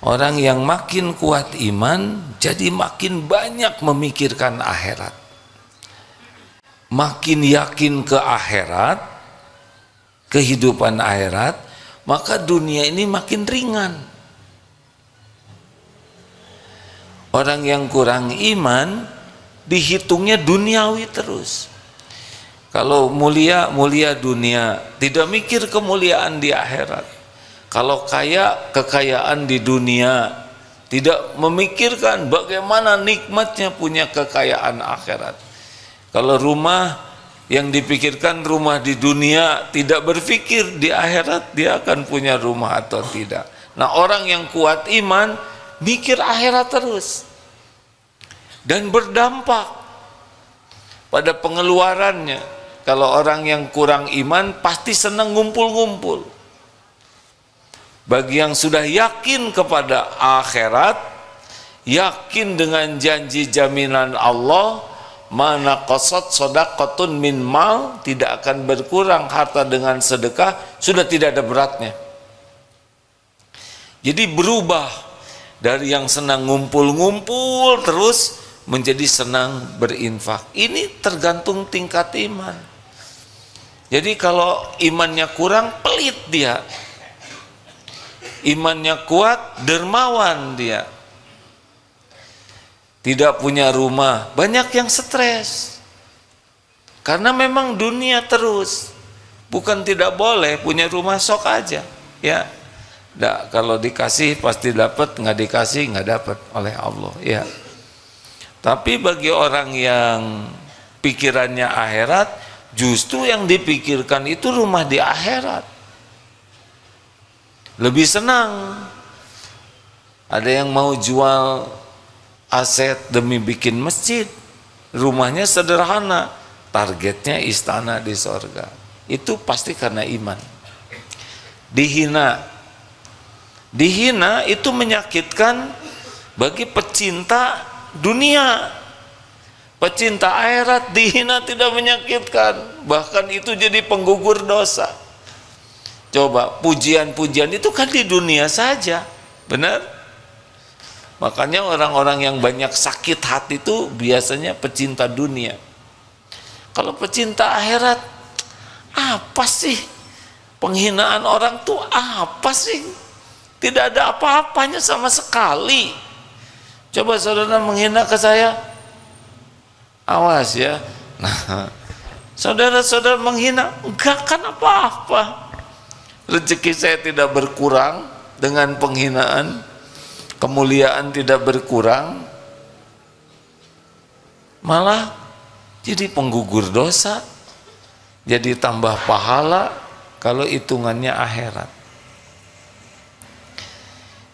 Orang yang makin kuat iman, jadi makin banyak memikirkan akhirat. Makin yakin ke akhirat, kehidupan akhirat, maka dunia ini makin ringan. Orang yang kurang iman, dihitungnya duniawi terus. Kalau mulia, mulia dunia, tidak mikir kemuliaan di akhirat. Kalau kaya, kekayaan di dunia, tidak memikirkan bagaimana nikmatnya punya kekayaan akhirat. Kalau rumah, yang dipikirkan rumah di dunia, tidak berpikir di akhirat dia akan punya rumah atau tidak. Nah, orang yang kuat iman mikir akhirat terus dan berdampak pada pengeluarannya. Kalau orang yang kurang iman pasti senang ngumpul-ngumpul. Bagi yang sudah yakin kepada akhirat, yakin dengan janji jaminan Allah, mana qasat shadaqatun min mal, tidak akan berkurang harta dengan sedekah, sudah tidak ada beratnya. Jadi berubah dari yang senang ngumpul-ngumpul terus menjadi senang berinfak. Ini tergantung tingkat iman. Jadi kalau imannya kurang, pelit dia. Imannya kuat, dermawan dia. Tidak punya rumah, banyak yang stres. Karena memang dunia terus. Bukan tidak boleh punya rumah, sok aja, ya. Nggak, kalau dikasih pasti dapat, nggak dikasih nggak dapat oleh Allah, ya. Tapi bagi orang yang pikirannya akhirat, justru yang dipikirkan itu rumah di akhirat. Lebih senang. Ada yang mau jual aset demi bikin masjid, rumahnya sederhana, targetnya istana di sorga. Itu pasti karena iman. Dihina itu menyakitkan bagi pecinta dunia. Pecinta akhirat dihina tidak menyakitkan, bahkan itu jadi penggugur dosa. Coba, pujian-pujian itu kan di dunia saja, benar? Makanya orang-orang yang banyak sakit hati itu biasanya pecinta dunia. Kalau pecinta akhirat, apa sih? Penghinaan orang tuh apa sih? Tidak ada apa-apanya sama sekali. Coba saudara menghina ke saya, awas ya. Nah, saudara-saudara menghina, enggak kan apa-apa. Rezeki saya tidak berkurang dengan penghinaan, kemuliaan tidak berkurang, malah jadi penggugur dosa, jadi tambah pahala kalau hitungannya akhirat.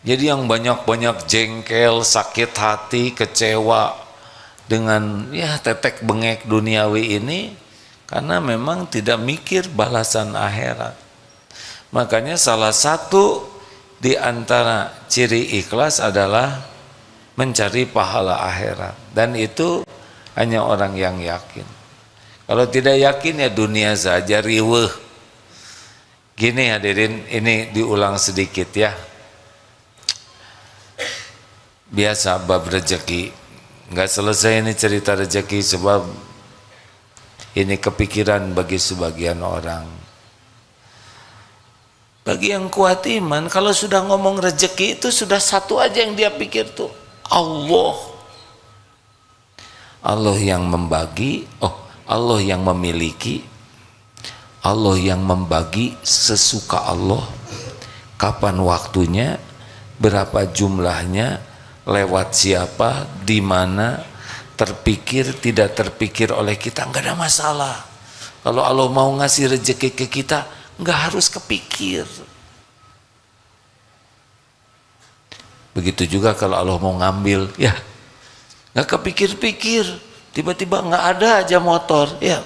Jadi yang banyak-banyak jengkel, sakit hati, kecewa dengan ya tetek bengek duniawi ini, karena memang tidak mikir balasan akhirat. Makanya salah satu di antara ciri ikhlas adalah mencari pahala akhirat, dan itu hanya orang yang yakin. Kalau tidak yakin ya dunia saja riweuh. Gini hadirin, ini diulang sedikit ya. Biasa bab rezeki, nggak selesai ini cerita rezeki sebab ini kepikiran bagi sebagian orang. Bagi yang kuat iman, kalau sudah ngomong rezeki itu sudah satu aja yang dia pikir tuh, Allah. Allah yang membagi, Allah yang memiliki, Allah yang membagi sesuka Allah. Kapan waktunya, berapa jumlahnya, lewat siapa, di mana, terpikir, tidak terpikir oleh kita, nggak ada masalah. Kalau Allah mau ngasih rezeki ke kita, nggak harus kepikir. Begitu juga kalau Allah mau ngambil, ya nggak kepikir-pikir, tiba-tiba nggak ada aja motor, ya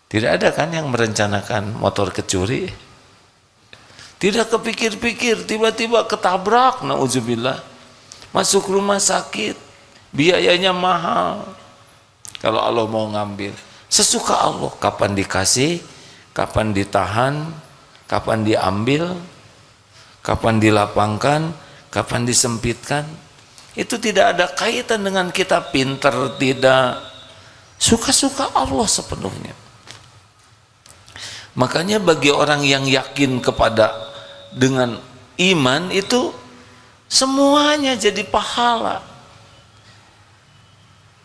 tidak ada kan yang merencanakan motor kecuri, tidak kepikir-pikir, tiba-tiba ketabrak, nauzubillah, masuk rumah sakit, biayanya mahal. Kalau Allah mau ngambil, sesuka Allah, kapan dikasih, kapan ditahan, kapan diambil, kapan dilapangkan, kapan disempitkan. Itu tidak ada kaitan dengan kita pintar tidak. Suka-suka Allah sepenuhnya. Makanya bagi orang yang yakin kepada dengan iman itu semuanya jadi pahala.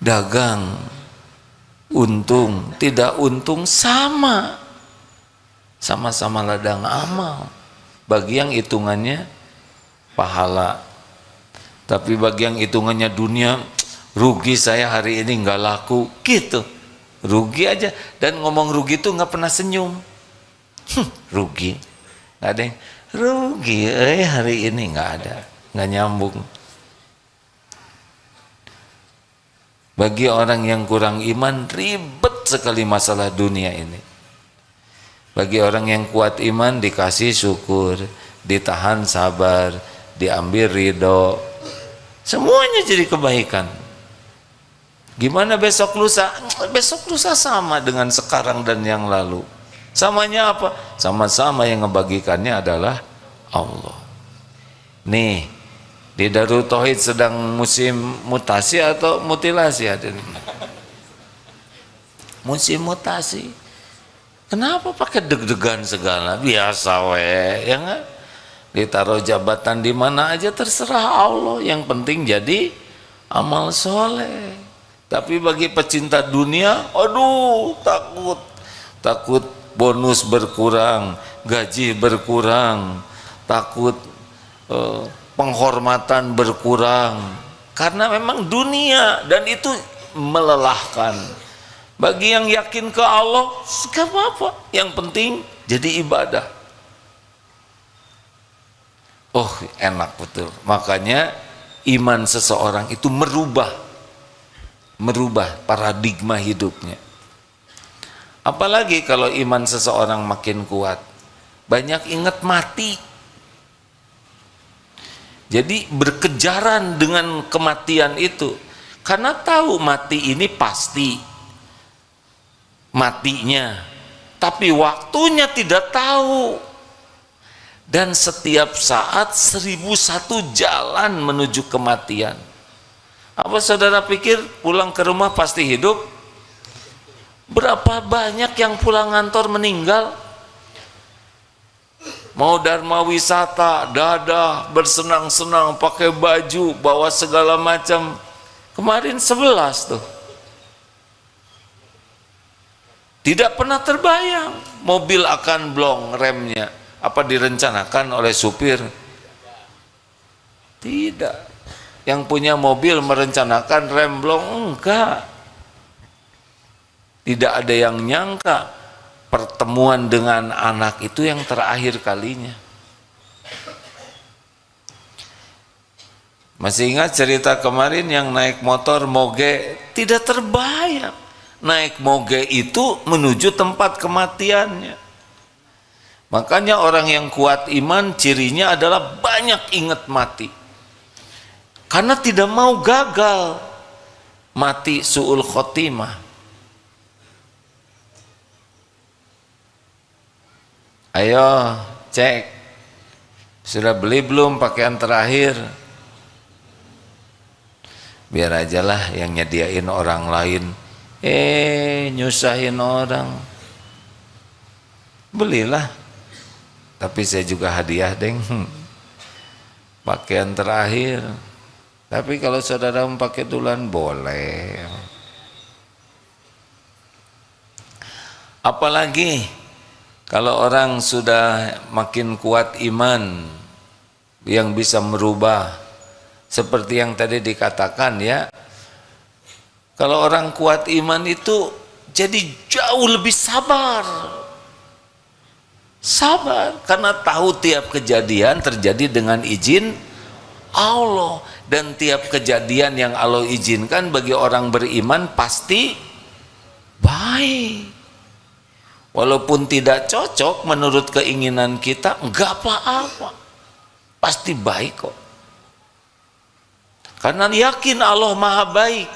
Dagang, untung, tidak untung sama. Sama-sama ladang amal. Bagi yang hitungannya pahala. Tapi bagi yang hitungannya dunia, rugi saya hari ini nggak laku, gitu. Rugi aja. Dan ngomong rugi itu nggak pernah senyum. Rugi. Nggak ada yang rugi, hari ini nggak ada. Nggak nyambung. Bagi orang yang kurang iman, ribet sekali masalah dunia ini. Bagi orang yang kuat iman, dikasih syukur, ditahan sabar, diambil ridho, semuanya jadi kebaikan. Gimana besok lusa? Besok lusa sama dengan sekarang dan yang lalu. Samanya apa? Sama-sama yang ngebagikannya adalah Allah. Nih, di Darul Tauhid sedang musim mutasi atau mutilasi ada nih? Musim mutasi. Kenapa pakai deg-degan segala? Biasa ya nggak? Ditaruh jabatan di mana aja terserah Allah, yang penting jadi amal soleh. Tapi bagi pecinta dunia, aduh takut bonus berkurang, gaji berkurang, takut penghormatan berkurang, karena memang dunia dan itu melelahkan. Bagi yang yakin ke Allah, gak apa-apa, yang penting jadi ibadah. Oh, enak betul. Makanya iman seseorang itu merubah paradigma hidupnya. Apalagi kalau iman seseorang makin kuat, banyak ingat mati. Jadi berkejaran dengan kematian itu, karena tahu mati ini pasti matinya, tapi waktunya tidak tahu. Dan setiap saat 1001 jalan menuju kematian. Apa saudara pikir pulang ke rumah pasti hidup? Berapa banyak yang pulang kantor meninggal? Mau dharma wisata, dadah, bersenang-senang, pakai baju, bawa segala macam. Kemarin 11 tuh. Tidak pernah terbayang mobil akan blong remnya. Apa direncanakan oleh supir? Tidak. Yang punya mobil merencanakan rem blong? Enggak. Tidak ada yang nyangka pertemuan dengan anak itu yang terakhir kalinya. Masih ingat cerita kemarin yang naik motor moge? Tidak terbayang. Naik moge itu menuju tempat kematiannya. Makanya orang yang kuat iman cirinya adalah banyak ingat mati. Karena tidak mau gagal. Mati su'ul khotimah. Ayo cek. Sudah beli belum pakaian terakhir? Biar aja lah yang nyediain orang lain. Nyusahin orang. Belilah. Tapi saya juga hadiah deng, pakaian terakhir. Tapi kalau saudara mau pakai duluan boleh. Apalagi kalau orang sudah makin kuat iman, yang bisa merubah, seperti yang tadi dikatakan ya. Kalau orang kuat iman itu jadi jauh lebih sabar. Sabar, karena tahu tiap kejadian terjadi dengan izin Allah. Dan tiap kejadian yang Allah izinkan bagi orang beriman pasti baik. Walaupun tidak cocok menurut keinginan kita, enggak apa-apa, pasti baik kok. Karena yakin Allah maha baik.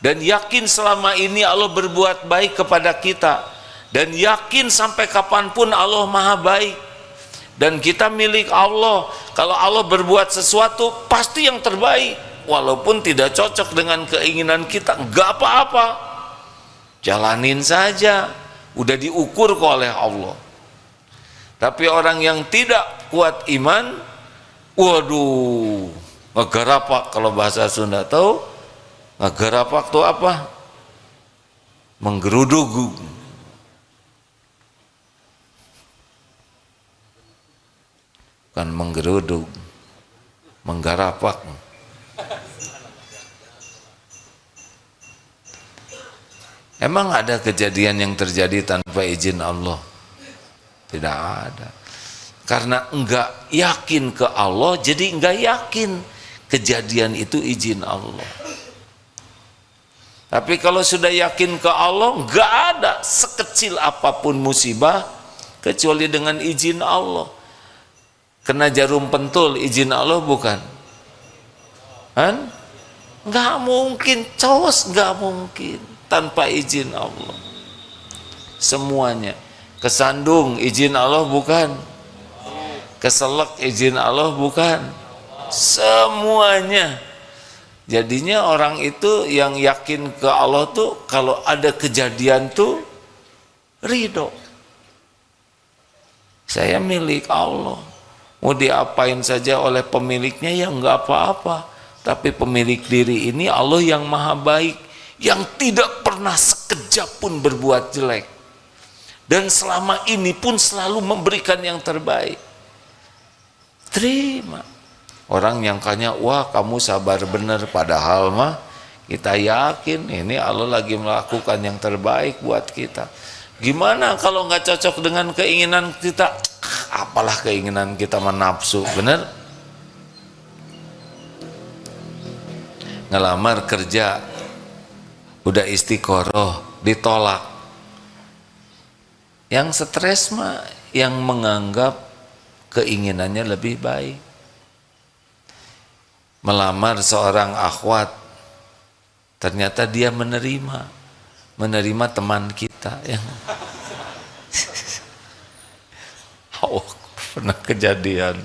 Dan yakin selama ini Allah berbuat baik kepada kita. Dan yakin sampai kapanpun Allah maha baik. Dan kita milik Allah. Kalau Allah berbuat sesuatu pasti yang terbaik, walaupun tidak cocok dengan keinginan kita, enggak apa-apa, jalanin saja, udah diukur oleh Allah. Tapi orang yang tidak kuat iman, waduh, ngegarapak, kalau bahasa Sunda tahu ngegarapak itu apa? Menggeruduk, bukan menggeruduk, menggarapak. Emang ada kejadian yang terjadi tanpa izin Allah? Tidak ada. Karena enggak yakin ke Allah, jadi enggak yakin kejadian itu izin Allah. Tapi kalau sudah yakin ke Allah, enggak ada sekecil apapun musibah kecuali dengan izin Allah. Kena jarum pentul, izin Allah bukan? Kan? Enggak mungkin, cos, enggak mungkin tanpa izin Allah. Semuanya. Kesandung, izin Allah bukan? Keselak, izin Allah bukan? Semuanya. Jadinya orang itu yang yakin ke Allah tuh kalau ada kejadian tuh ridho. Saya milik Allah. Mau diapain saja oleh pemiliknya ya enggak apa-apa. Tapi pemilik diri ini Allah yang maha baik, yang tidak pernah sekejap pun berbuat jelek, dan selama ini pun selalu memberikan yang terbaik. Terima. Orang yang kanya, wah kamu sabar bener, padahal mah kita yakin ini Allah lagi melakukan yang terbaik buat kita. Gimana kalau nggak cocok dengan keinginan kita? Apalah keinginan kita, menafsu, bener? Ngelamar kerja, udah istiqoroh, ditolak. Yang stres mah yang menganggap keinginannya lebih baik. Melamar seorang akhwat, ternyata dia menerima teman kita yang oh, pernah kejadian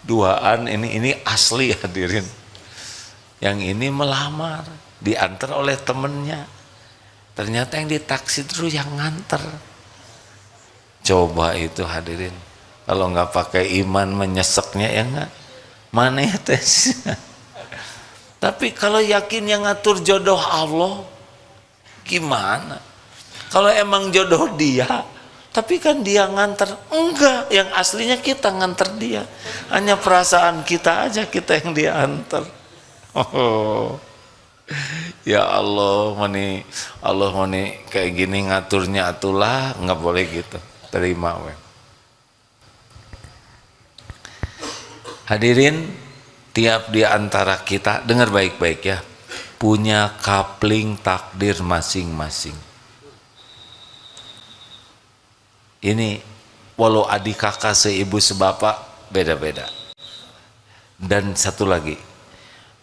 duaan, ini asli hadirin. Yang ini melamar, diantar oleh temennya, ternyata yang ditaksi terus yang nganter. Coba itu hadirin, kalau nggak pakai iman menyeseknya ya nggak, mana ya tes. Tapi kalau yakin yang ngatur jodoh Allah, gimana? Kalau emang jodoh dia, tapi kan dia nganter, enggak, yang aslinya kita nganter dia, hanya perasaan kita aja kita yang dia antar. Oh, ya Allah, mani kayak gini ngaturnya atulah, nggak boleh gitu. Terima we. Hadirin, tiap di antara kita dengar baik-baik ya, punya kapling takdir masing-masing. Ini walau adik kakak seibu sebapak beda-beda. Dan satu lagi,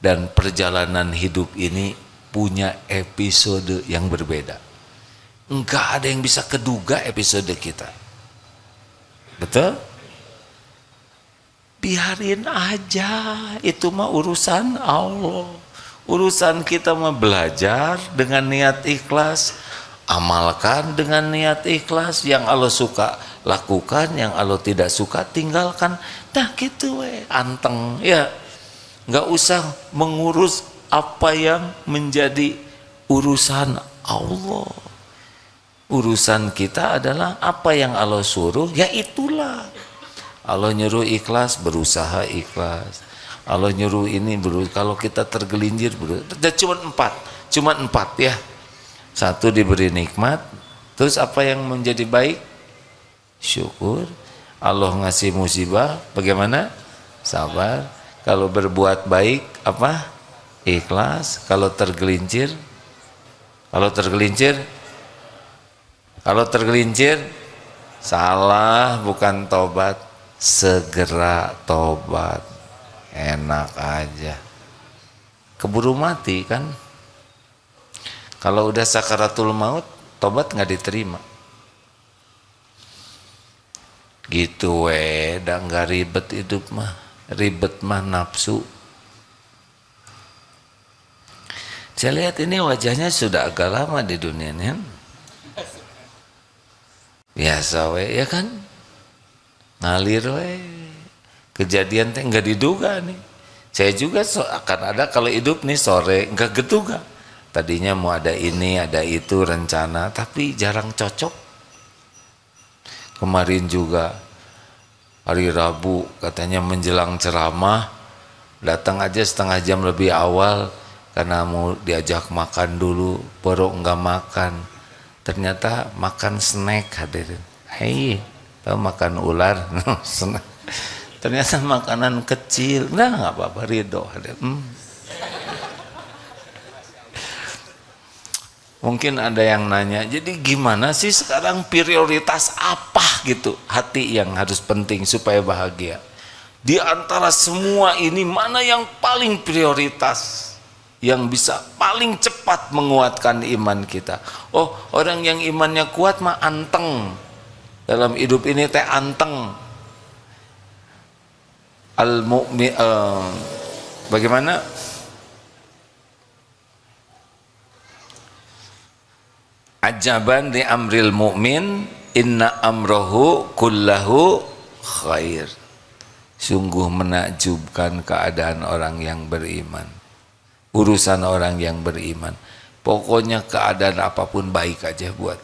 dan perjalanan hidup ini punya episode yang berbeda. Enggak ada yang bisa keduga episode kita. Betul? Biarin aja, itu mah urusan Allah. Urusan kita mah belajar dengan niat ikhlas, amalkan dengan niat ikhlas. Yang Allah suka lakukan, yang Allah tidak suka tinggalkan. Nah gitu anteng ya. Nggak usah mengurus apa yang menjadi urusan Allah. Urusan kita adalah apa yang Allah suruh, ya itulah. Allah nyuruh ikhlas, berusaha ikhlas. Allah nyuruh ini, kalau kita tergelincir, cuma empat ya. Satu, diberi nikmat, terus apa yang menjadi baik? Syukur. Allah ngasih musibah, bagaimana? Sabar. Kalau berbuat baik apa? Ikhlas. Kalau tergelincir salah, bukan tobat, segera tobat. Enak aja, keburu mati kan. Kalau udah sakaratul maut, tobat nggak diterima. Gitu dah nggak ribet hidup mah. Ribet mah nafsu. Saya lihat ini wajahnya sudah agak lama di dunia ini. Biasa we ya kan, ngalir we. Kejadian teh nggak diduga nih. Saya juga akan ada kalau hidup nih sore nggak geduga. Tadinya mau ada ini ada itu rencana, tapi jarang cocok. Kemarin juga hari Rabu katanya menjelang ceramah, datang aja setengah jam lebih awal karena mau diajak makan dulu, baru nggak makan. Ternyata makan snack hadirin. Hei, tahu makan ular? Snack. Ternyata makanan kecil. Nah, nggak apa-apa, ridho hadirin. Mungkin ada yang nanya, jadi gimana sih sekarang prioritas apa gitu hati yang harus penting supaya bahagia? Di antara semua ini mana yang paling prioritas? Yang bisa paling cepat menguatkan iman kita. Oh, orang yang imannya kuat mah anteng. Dalam hidup ini teh anteng. Al-mu'min bagaimana? Ajaban li amril mu'min inna amrohu kullahu khair. Sungguh menakjubkan keadaan orang yang beriman. Urusan orang yang beriman, pokoknya keadaan apapun baik aja buat.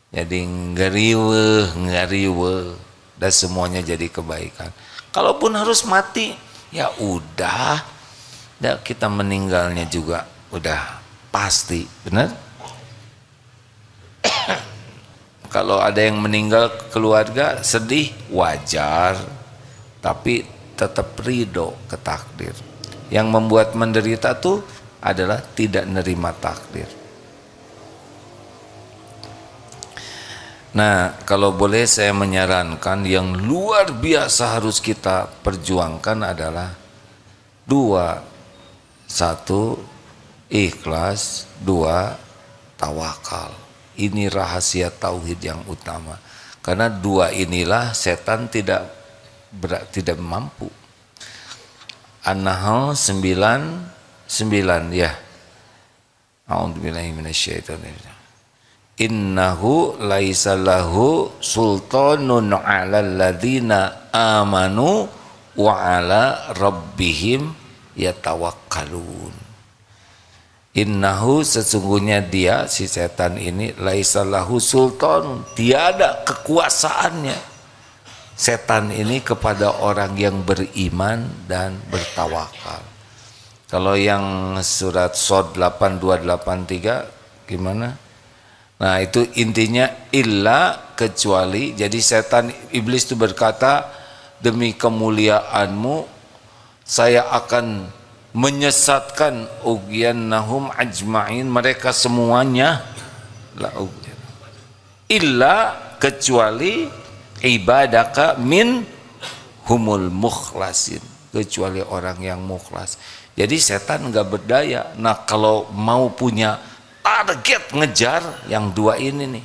Jadi ngariwe dan semuanya jadi kebaikan. Kalaupun harus mati, ya udah kita meninggalnya juga udah pasti, benar? Kalau ada yang meninggal keluarga sedih wajar, tapi tetap ridho ke takdir. Yang membuat menderita tuh adalah tidak nerima takdir. Nah, kalau boleh saya menyarankan yang luar biasa harus kita perjuangkan adalah dua. Satu, ikhlas. Dua, tawakal. Ini rahasia tauhid yang utama. Karena dua inilah setan tidak mampu. An-Nahl 9:9 ya. A'udzubillahi minasyaitonir. Innahu laisa lahu sultanun 'alal ladzina amanu wa 'ala rabbihim yatawakkalun. Innahu sesungguhnya dia si setan ini laisa lahu sultan, tiada kekuasaannya setan ini kepada orang yang beriman dan bertawakal. Kalau yang surat Shad 8283 gimana? Nah, itu intinya illa kecuali. Jadi setan iblis itu berkata, demi kemuliaanmu saya akan menyesatkan ughwiyannahum ajma'in, mereka semuanya. Illa kecuali ibadaka min humul mukhlasin, kecuali orang yang mukhlas. Jadi setan nggak berdaya. Nah, kalau mau punya target ngejar yang dua ini nih,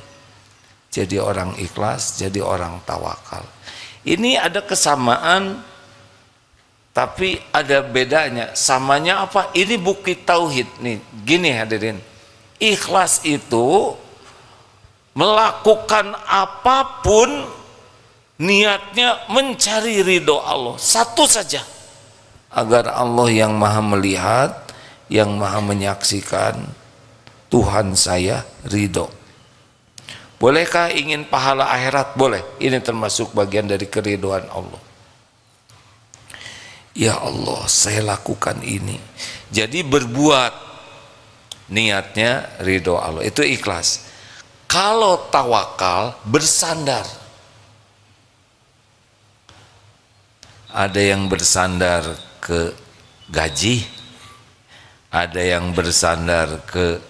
jadi orang ikhlas, jadi orang tawakal. Ini ada kesamaan tapi ada bedanya. Samanya apa? Ini bukti tauhid nih. Gini hadirin, ikhlas itu melakukan apapun niatnya mencari ridho Allah, satu saja, agar Allah yang maha melihat, yang maha menyaksikan, Tuhan saya ridho. Bolehkah ingin pahala akhirat? Boleh. Ini termasuk bagian dari keridhoan Allah. Ya Allah, saya lakukan ini. Jadi berbuat niatnya ridho Allah, itu ikhlas. Kalau tawakal bersandar. Ada yang bersandar ke gaji, ada yang bersandar ke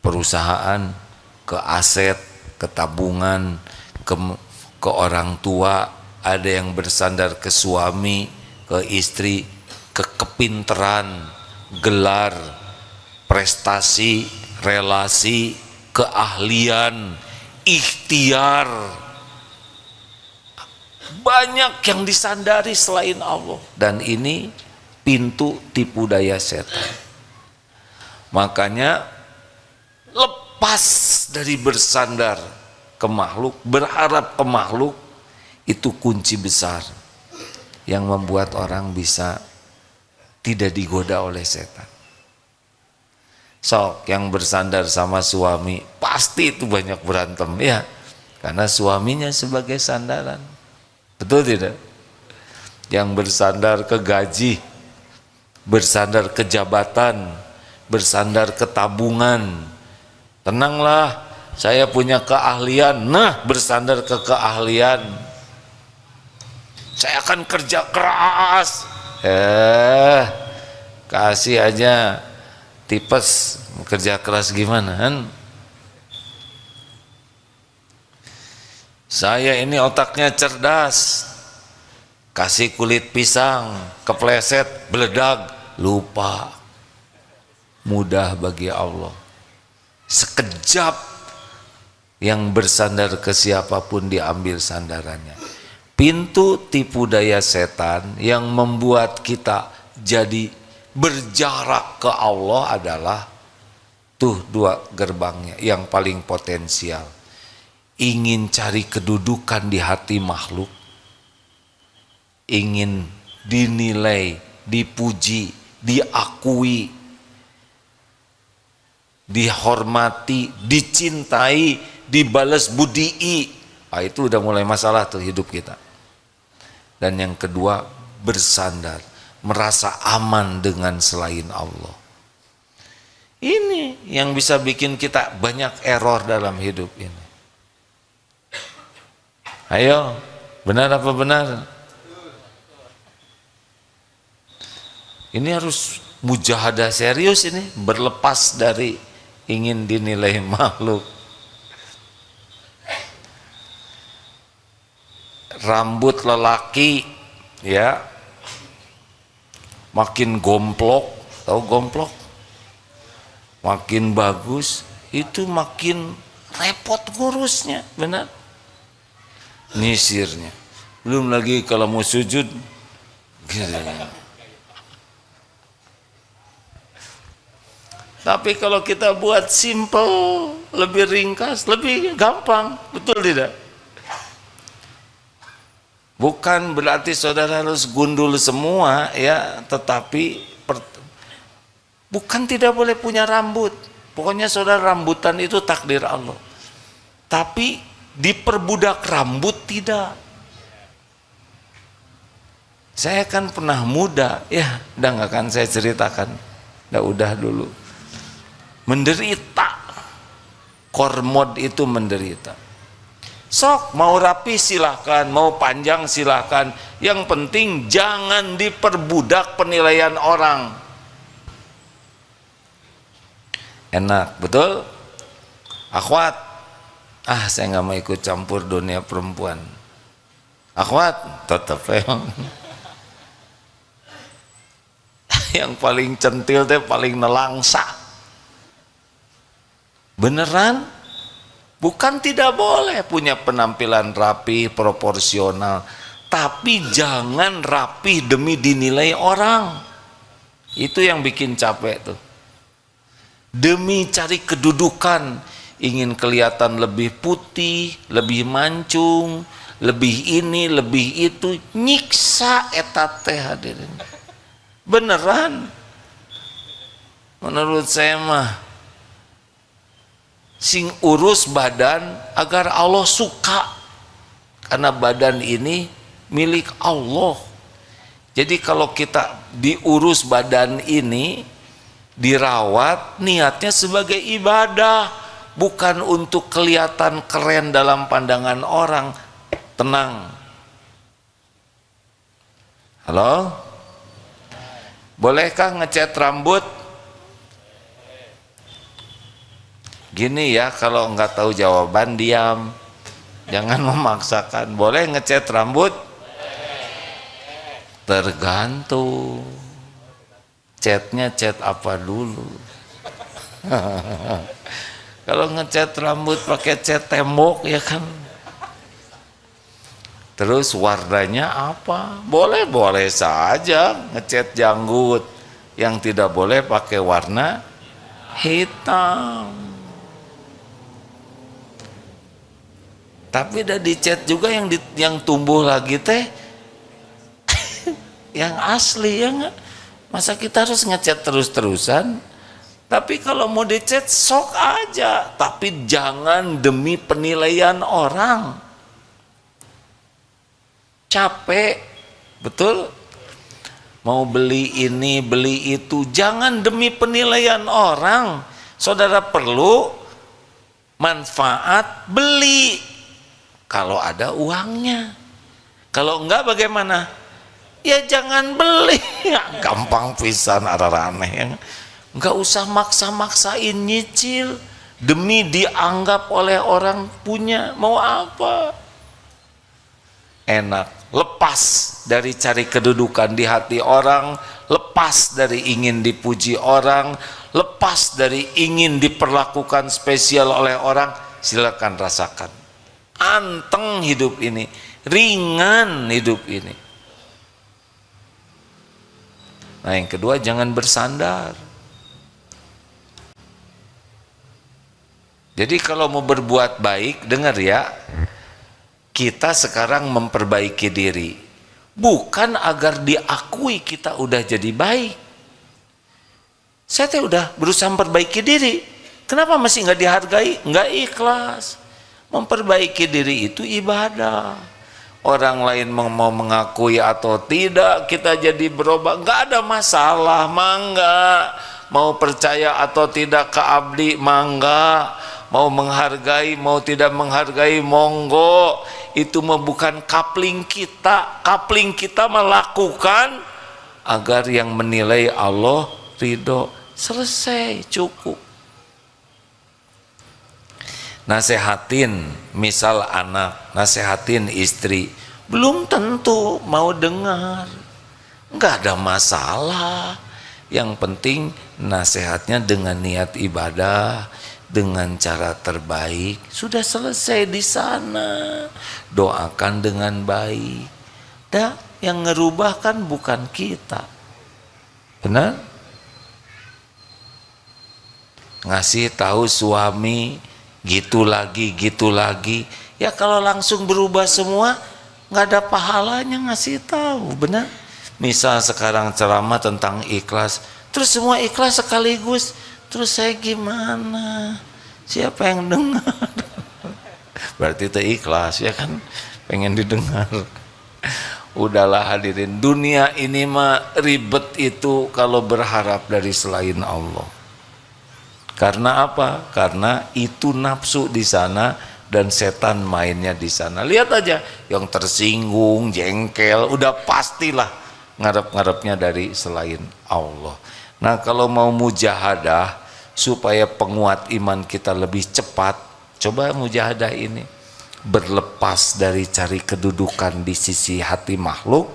perusahaan, ke aset, ke tabungan, ke orang tua, ada yang bersandar ke suami, ke istri, ke kepinteran, gelar, prestasi, relasi, keahlian, ikhtiar, Banyak yang disandari selain Allah, dan ini pintu tipu daya setan. Makanya lepas dari bersandar ke makhluk, berharap ke makhluk, itu kunci besar yang membuat orang bisa tidak digoda oleh setan. Sok yang bersandar sama suami pasti itu banyak berantem ya, karena suaminya sebagai sandaran. Betul tidak? Yang bersandar ke gaji, bersandar ke jabatan, bersandar ke tabungan, tenanglah saya punya keahlian, nah bersandar ke keahlian, saya akan kerja keras, kasih aja tipes, kerja keras gimana kan? Saya ini otaknya cerdas, kasih kulit pisang, kepleset, beledag, lupa. Mudah bagi Allah. Sekejap yang bersandar ke siapapun diambil sandarannya. Pintu tipu daya setan yang membuat kita jadi berjarak ke Allah adalah tuh dua gerbangnya yang paling potensial. Ingin cari kedudukan di hati makhluk, ingin dinilai, dipuji, diakui, dihormati, dicintai, dibalas budii. Itu udah mulai masalah tuh hidup kita. Dan yang kedua, bersandar, merasa aman dengan selain Allah. Ini yang bisa bikin kita banyak error dalam hidup ini. Ayo, benar apa benar? Ini harus mujahadah serius ini, berlepas dari ingin dinilai makhluk. Rambut lelaki ya makin gomplok, tahu gomplok? Makin bagus, itu makin repot ngurusnya, benar? Nyisirnya. Belum lagi kalau mau sujud gitu. Tapi kalau kita buat simple, lebih ringkas, lebih gampang, betul tidak? Bukan berarti saudara harus gundul semua ya, tetapi bukan tidak boleh punya rambut. Pokoknya saudara rambutan itu takdir Allah. Tapi diperbudak rambut tidak. Saya kan pernah muda, ya udah nggak akan saya ceritakan. Udah dulu. Menderita. Kormod itu menderita. Sok mau rapi silahkan, mau panjang silahkan. Yang penting jangan diperbudak penilaian orang. Enak, betul? Akhwat, saya nggak mau ikut campur dunia perempuan. Akhwat, tetap yang paling centil teh paling nelangsa. Beneran? Bukan tidak boleh punya penampilan rapi, proporsional, tapi jangan rapi demi dinilai orang. Itu yang bikin capek tuh. Demi cari kedudukan, ingin kelihatan lebih putih, lebih mancung, lebih ini, lebih itu, nyiksa eta teh hadirin. Beneran. Menurut saya mah sing urus badan agar Allah suka, karena badan ini milik Allah. Jadi kalau kita diurus badan ini, dirawat, niatnya sebagai ibadah, bukan untuk kelihatan keren dalam pandangan orang. Tenang. Halo? Bolehkah ngecat rambut? Gini ya, kalau nggak tahu jawaban diam, jangan memaksakan. Boleh ngecat rambut? Tergantung. Catnya cat apa dulu? Kalau ngecat rambut pakai cat tembok ya kan Terus warnanya apa? Boleh-boleh saja ngecat janggut. Yang tidak boleh pakai warna hitam. Tapi udah dicat juga yang tumbuh lagi teh yang asli ya nggak? Masa kita harus ngecat terus-terusan? Tapi kalau mau dicat sok aja, tapi jangan demi penilaian orang. Capek, betul? Mau beli ini, beli itu, jangan demi penilaian orang. Saudara perlu manfaat, beli kalau ada uangnya. Kalau enggak bagaimana? Ya jangan beli. Ya, gampang pisan, aneh. Enggak usah maksa-maksain nyicil demi dianggap oleh orang punya. Mau apa? Enak, lepas dari cari kedudukan di hati orang, lepas dari ingin dipuji orang, lepas dari ingin diperlakukan spesial oleh orang. Silakan rasakan. Anteng hidup ini, ringan hidup ini. Nah, yang kedua, jangan bersandar. Jadi kalau mau berbuat baik, dengar ya, kita sekarang memperbaiki diri, bukan agar diakui kita udah jadi baik. Saya teh udah berusaha memperbaiki diri, kenapa masih nggak dihargai? Nggak ikhlas. Memperbaiki diri itu ibadah. Orang lain mau mengakui atau tidak, kita jadi berubah, nggak ada masalah, mangga. Mau percaya atau tidak ke abdi, mangga. Mau menghargai, mau tidak menghargai, monggo. Itu mah bukan kapling kita. Kapling kita melakukan agar yang menilai Allah ridho. Selesai, cukup. Nasehatin, misal anak, nasehatin istri, belum tentu mau dengar. Enggak ada masalah. Yang penting nasihatnya dengan niat ibadah, dengan cara terbaik. Sudah selesai di sana. Doakan dengan baik. Dah, yang ngerubah kan bukan kita. Benar? Ngasih tahu suami gitu lagi. Ya kalau langsung berubah semua, nggak ada pahalanya ngasih tahu, benar? Misal sekarang ceramah tentang ikhlas, terus semua ikhlas sekaligus, terus saya gimana? Siapa yang dengar? Berarti itu ikhlas, ya kan? Pengen didengar. Udahlah hadirin, dunia ini mah ribet itu kalau berharap dari selain Allah. Karena apa? Karena itu nafsu di sana dan setan mainnya di sana. Lihat aja, yang tersinggung, jengkel, udah pastilah ngarep-ngarepnya dari selain Allah. Nah, kalau mau mujahadah supaya penguat iman kita lebih cepat, coba mujahadah ini. Berlepas dari cari kedudukan di sisi hati makhluk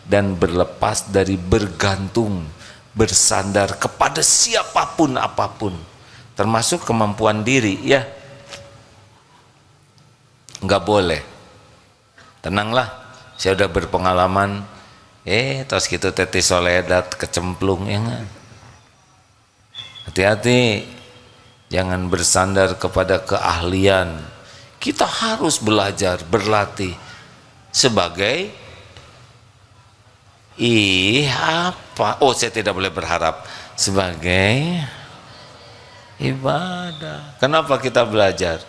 dan berlepas dari bergantung, bersandar kepada siapapun apapun, termasuk kemampuan diri, ya. Enggak boleh. Tenanglah, saya udah berpengalaman. Tos gitu teti soledat kecemplung, ya enggak? Hati-hati, jangan bersandar kepada keahlian. Kita harus belajar, berlatih sebagai saya tidak boleh berharap, sebagai ibadah. Kenapa kita belajar?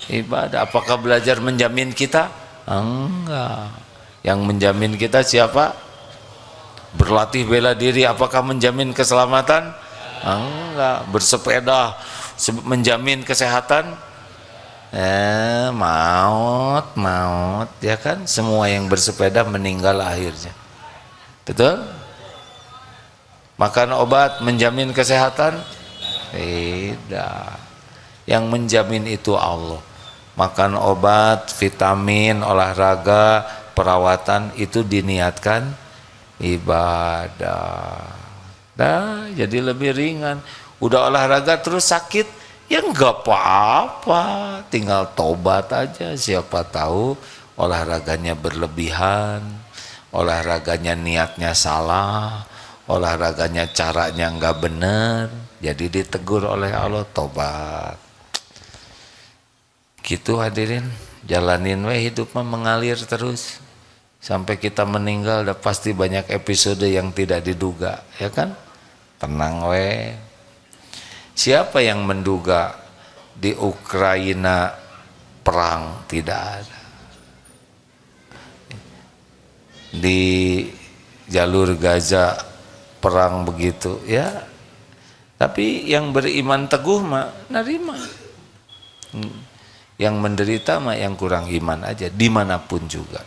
Ibadah. Apakah belajar menjamin kita? Enggak. Yang menjamin kita siapa? Berlatih bela diri apakah menjamin keselamatan? Enggak. Bersepeda menjamin kesehatan? Maut, ya kan? Semua yang bersepeda meninggal akhirnya. Betul? Makan obat menjamin kesehatan? Tidak. Yang menjamin itu Allah. Makan obat, vitamin, olahraga, perawatan itu diniatkan ibadah. Nah, jadi lebih ringan. Udah olahraga terus sakit, ya enggak apa-apa, tinggal tobat aja. Siapa tahu olahraganya berlebihan, olahraganya niatnya salah, olahraganya caranya nggak bener, jadi ditegur oleh Allah, tobat. Gitu hadirin, jalanin we hidup mah mengalir terus sampai kita meninggal. Udah pasti banyak episode yang tidak diduga, ya kan? Tenang we. Siapa yang menduga di Ukraina perang? Tidak ada. Di jalur Gaza perang begitu, ya. Tapi yang beriman teguh mah nerima. Yang menderita mah yang kurang iman aja, dimanapun juga.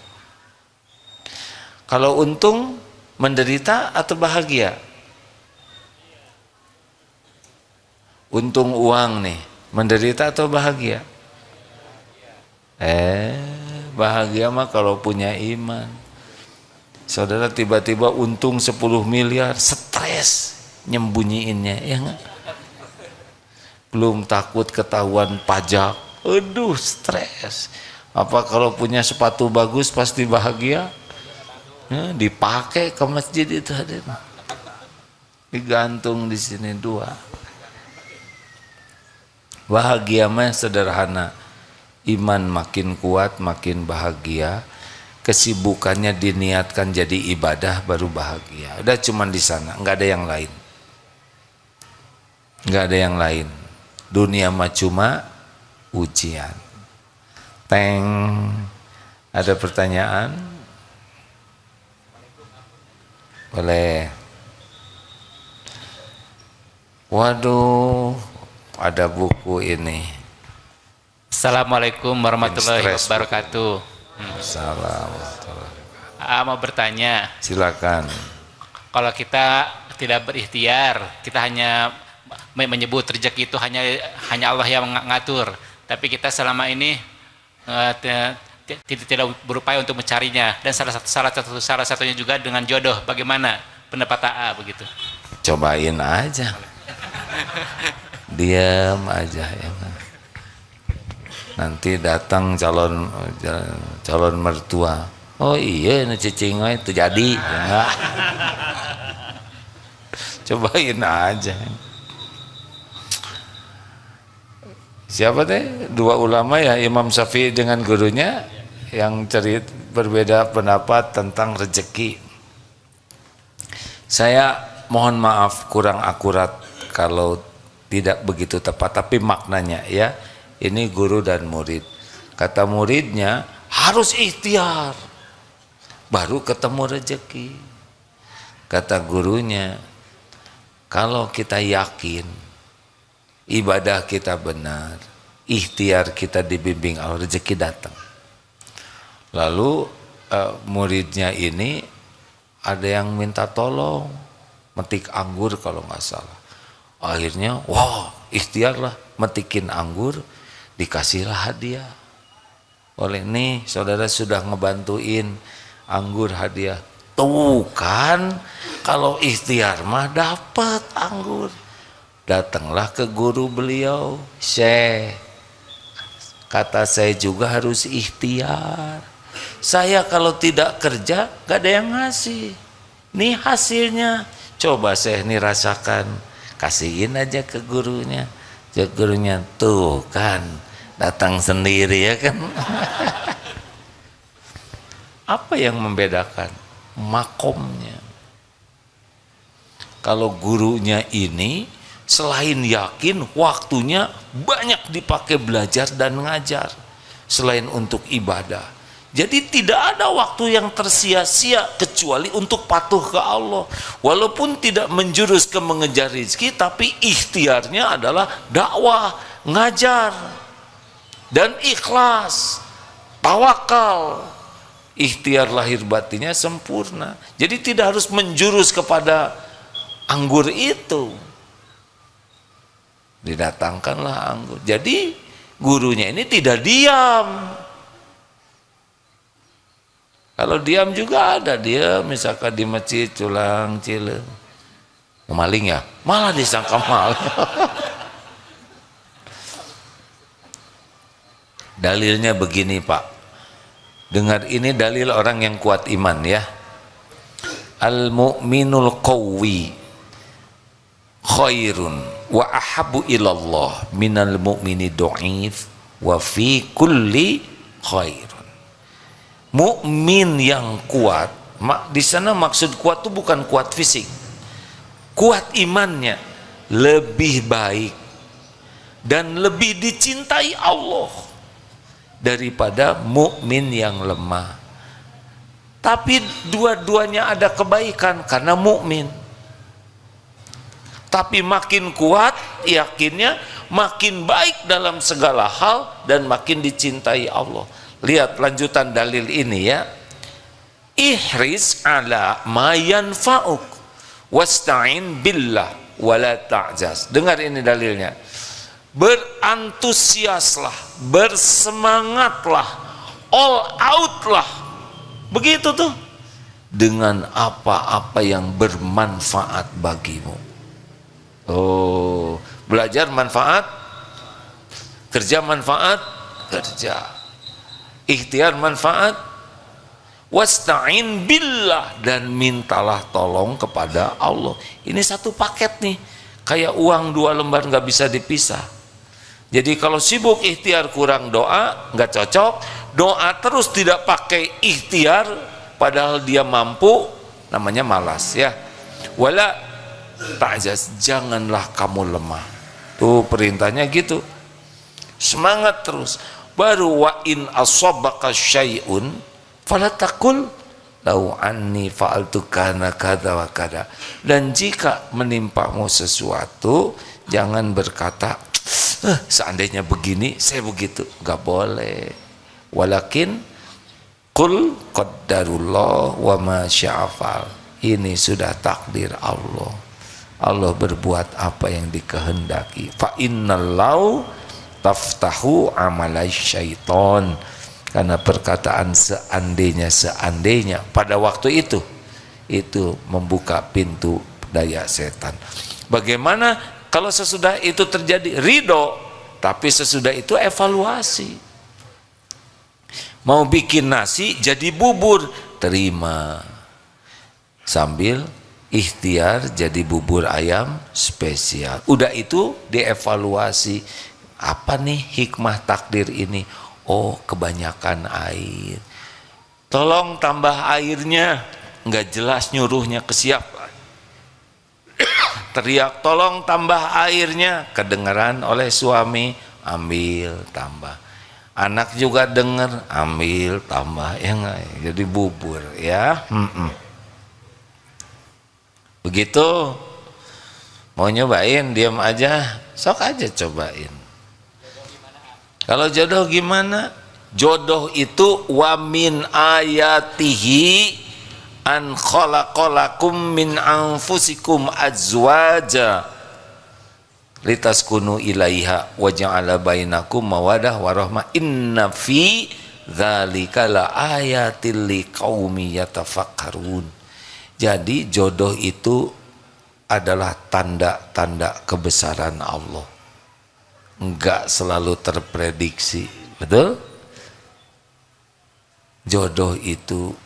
Kalau untung menderita atau bahagia? Untung uang nih, menderita atau bahagia? Bahagia mah kalau punya iman. Saudara tiba-tiba untung 10 miliar, stres nyembunyiinnya, ya enggak? Belum takut ketahuan pajak, aduh stres. Apa kalau punya sepatu bagus pasti bahagia? Ya, dipakai ke masjid itu hadir. Digantung di sini dua. Bahagia mah sederhana. Iman makin kuat, makin bahagia. Kesibukannya diniatkan jadi ibadah baru bahagia. Udah cuman di sana, nggak ada yang lain. Nggak ada yang lain. Dunia mah cuma ujian. Teng. Ada pertanyaan? Boleh. Waduh, ada buku ini. Assalamualaikum warahmatullahi wabarakatuh. Assalamualaikum. Mau bertanya. Silakan. Kalau kita tidak berikhtiar, kita hanya menyebut rezeki itu hanya Allah yang mengatur, tapi kita selama ini tidak berupaya untuk mencarinya, dan salah satunya juga dengan jodoh. Bagaimana pendapat AA begitu? Cobain aja. Diam aja ya. Nanti datang calon mertua. Oh iya, nu cicing itu jadi. Ya. Cobain aja. Siapa teh? Dua ulama ya, Imam Syafi'i dengan gurunya yang berbeda pendapat tentang rezeki. Saya mohon maaf kurang akurat kalau tidak begitu tepat, tapi maknanya ya. Ini guru dan murid. Kata muridnya harus ikhtiar baru ketemu rezeki. Kata gurunya, kalau kita yakin ibadah kita benar, ikhtiar kita dibimbing Allah, rezeki datang. Lalu muridnya ini ada yang minta tolong metik anggur kalau nggak salah. Akhirnya wow, ikhtiarlah metikin anggur, dikasihlah hadiah. Oleh nih saudara sudah ngebantuin anggur hadiah. Tuh kan, kalau ikhtiar mah dapat anggur. Datanglah ke guru beliau, Syekh, kata saya juga harus ikhtiar. Saya kalau tidak kerja gak ada yang ngasih. Nih hasilnya, coba Syekh nih rasakan. Kasihin aja ke gurunya. Gurunya tuh kan, datang sendiri ya kan. Apa yang membedakan? Makomnya. Kalau gurunya ini selain yakin, waktunya banyak dipakai belajar dan ngajar selain untuk ibadah. Jadi tidak ada waktu yang tersia-sia kecuali untuk patuh ke Allah. Walaupun tidak menjurus ke mengejar rezeki, tapi ikhtiarnya adalah dakwah, ngajar, dan ikhlas, tawakal. Ikhtiar lahir batinnya sempurna. Jadi tidak harus menjurus kepada anggur itu. Didatangkanlah anggur. Jadi gurunya ini tidak diam. Kalau diam juga ada dia, misalkan di masjid culang cileng, maling ya, malah disangka maling. Dalilnya begini Pak, Dengar, ini dalil orang yang kuat iman ya. Al-mu'minul qawwi khairun wa ahabu ilallah minal mu'mini du'if wa fi kulli khairun. Mukmin yang kuat, di sana maksud kuat itu bukan kuat fisik. Kuat imannya lebih baik dan lebih dicintai Allah daripada mukmin yang lemah. Tapi dua-duanya ada kebaikan karena mukmin. Tapi makin kuat yakinnya, makin baik dalam segala hal dan makin dicintai Allah. Lihat lanjutan dalil ini ya. Ihris ala ma yanfa'uk wasta'in billah wala ta'jaz. Dengar ini dalilnya. Berantusiaslah, bersemangatlah, all out lah, begitu tuh, dengan apa-apa yang bermanfaat bagimu. Oh, belajar manfaat, kerja manfaat, kerja, ikhtiar manfaat, wasta'in billah, dan mintalah tolong kepada Allah. Ini satu paket nih, kayak uang 2 lembar nggak bisa dipisah. Jadi kalau sibuk ikhtiar kurang doa, nggak cocok. Doa terus tidak pakai ikhtiar, padahal dia mampu, namanya malas ya. Wala ta'jaz, janganlah kamu lemah. Tuh perintahnya gitu. Semangat terus. Baru wa in asabaka syai'un fala taqul lau anni fa'altu kana kadza wa kadza. Dan jika menimpamu sesuatu, jangan berkata seandainya begini saya begitu, nggak boleh. Walakin qul qaddarullah wa ma sya'afal. Ini sudah takdir Allah. Allah berbuat apa yang dikehendaki. Fa innallahu taftahu amalai syaiton. Karena perkataan seandainya pada waktu itu membuka pintu daya setan. Bagaimana kalau sesudah itu terjadi? Ridho, tapi sesudah itu evaluasi. Mau bikin nasi jadi bubur, terima, sambil ikhtiar jadi bubur ayam spesial. Udah itu dievaluasi, apa nih hikmah takdir ini? Oh, kebanyakan air, tolong tambah airnya. Nggak jelas nyuruhnya ke siapa. Teriak tolong tambah airnya, kedengaran oleh suami, ambil tambah. Anak juga dengar, ambil tambah, ya enggak? Jadi bubur ya. Begitu. Mau nyobain, diam aja, sok aja cobain. Kalau jodoh gimana? Jodoh itu wa min ayatihi an khalaqalakum min anfusikum azwaja litaskunu ilaiha wa ja'ala bainakum mawadah warahmah inna fi dzalika la ayatil liqaumi yatafakkarun. Jadi jodoh itu adalah tanda-tanda kebesaran Allah. Enggak selalu terprediksi, betul? Jodoh itu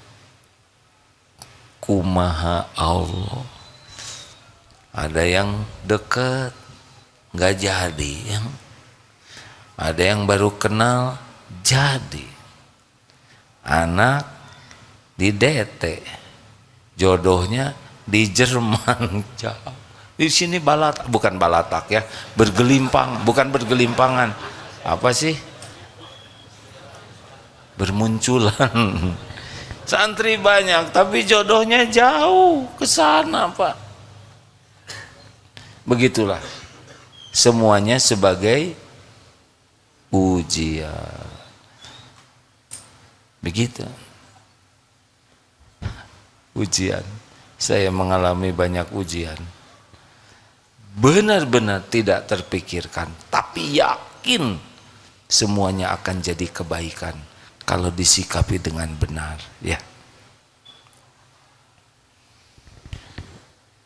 kumaha Allah. Ada yang dekat nggak jadi, yang ada yang baru kenal jadi. Anak di DT, jodohnya di Jerman jauh. Di sini bukan balatak ya, bergelimpang, bukan bergelimpangan. Apa sih? Bermunculan. Santri banyak, tapi jodohnya jauh ke sana, Pak. Begitulah. Semuanya sebagai ujian. Begitu. Ujian. Saya mengalami banyak ujian. Benar-benar tidak terpikirkan, tapi yakin semuanya akan jadi kebaikan kalau disikapi dengan benar, ya.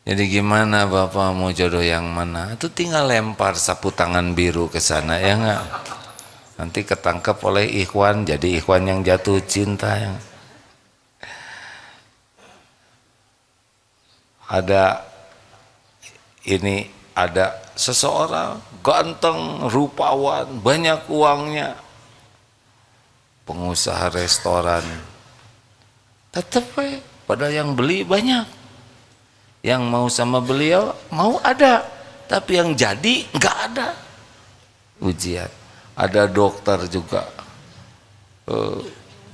Jadi gimana Bapak mau jodoh yang mana? Itu tinggal lempar sapu tangan biru ke sana, ya enggak? Nanti ketangkep oleh ikhwan, jadi ikhwan yang jatuh cinta. Ada seseorang ganteng, rupawan, banyak uangnya, pengusaha restoran, tetep padahal yang beli banyak, yang mau sama beliau mau ada, tapi yang jadi nggak ada. Ujian. Ada dokter juga,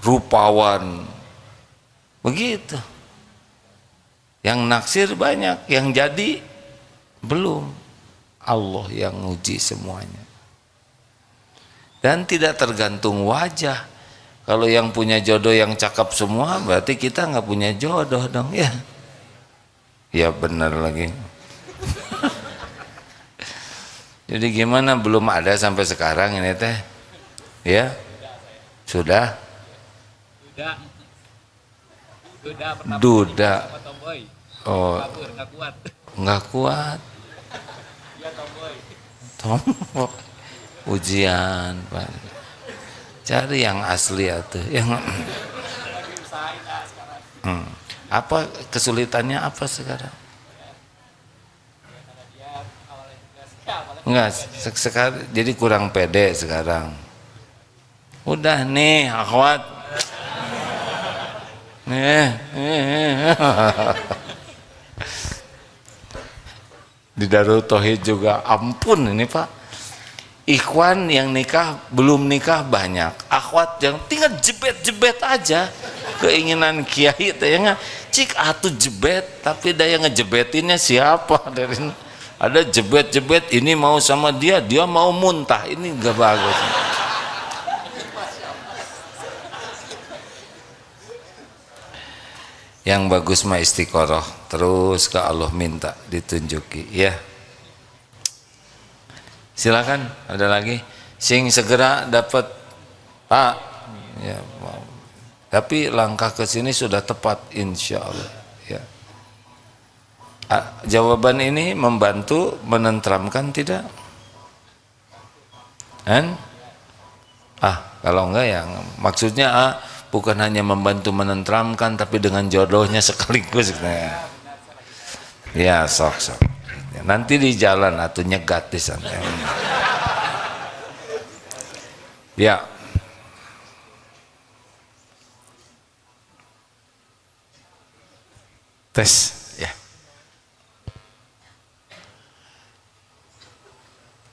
rupawan, begitu. Yang naksir banyak, yang jadi belum. Allah yang uji semuanya. Dan tidak tergantung wajah. Kalau yang punya jodoh yang cakep semua, berarti kita nggak punya jodoh dong ya. Ya benar lagi. Jadi gimana, belum ada sampai sekarang ini teh? Ya? Sudah? Duda. Oh, nggak kuat. Tomboy. Ujian, Pak. Cari yang asli atuh. Yang apa kesulitannya apa sekarang? Enggak, sekarang jadi kurang pede sekarang. Udah nih, akhwat. Di Darul Tauhid juga, ampun ini Pak. Ikhwan yang nikah, belum nikah banyak. Akhwat yang tinggal jebet-jebet aja. Keinginan kiai tanya, cik atuh jebet, tapi daya ngejebetinnya siapa dari ini? Ada jebet-jebet, ini mau sama dia mau muntah, ini gak bagus. Yang bagus mah istiqoroh, terus ke Allah minta ditunjuki ya. Silakan, ada lagi sing segera dapat Pak ya, tapi langkah ke sini sudah tepat insya Allah ya. Jawaban ini membantu menenteramkan tidak? Kalau enggak ya maksudnya bukan hanya membantu menenteramkan, tapi dengan jodohnya sekaligus. Ya sok. Nanti di jalan atau nyegat di sana. Ya. Tes ya.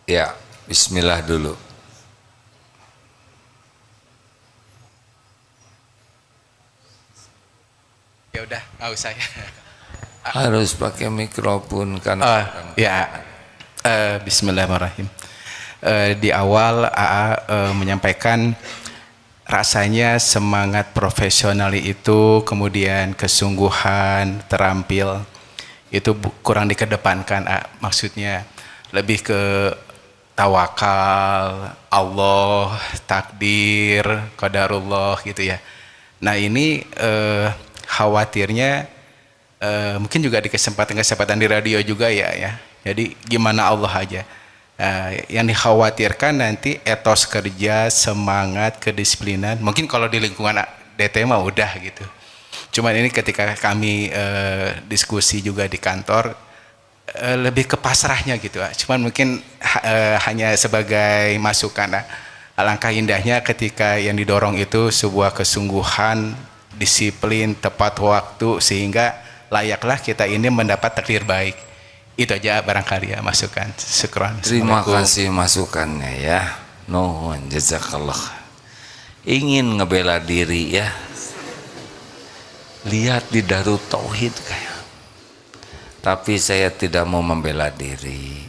Ya, bismillah dulu. Ya udah, nggak usah ya. Harus pakai mikrofon kan. Bismillahirrahmanirrahim. Di awal AA menyampaikan rasanya semangat profesional itu, kemudian kesungguhan, terampil itu kurang dikedepankan. Maksudnya lebih ke tawakal, Allah, takdir, qadarullah gitu ya. Nah ini khawatirnya mungkin juga di kesempatan di radio juga ya. Jadi gimana Allah aja. Yang dikhawatirkan nanti etos kerja, semangat, kedisiplinan. Mungkin kalau di lingkungan DT mah udah gitu. Cuman ini ketika kami diskusi juga di kantor, lebih ke pasrahnya gitu. Cuman mungkin hanya sebagai masukan. Alangkah indahnya ketika yang didorong itu sebuah kesungguhan, disiplin, tepat waktu, sehingga layaklah kita ini mendapat takdir baik. Itu aja barangkali ya masukan. Syukran. Terima kasih masukannya ya. Nuhun jazakallah. Ingin ngebela diri ya. Lihat di Darul Tauhid kayak. Tapi saya tidak mau membela diri.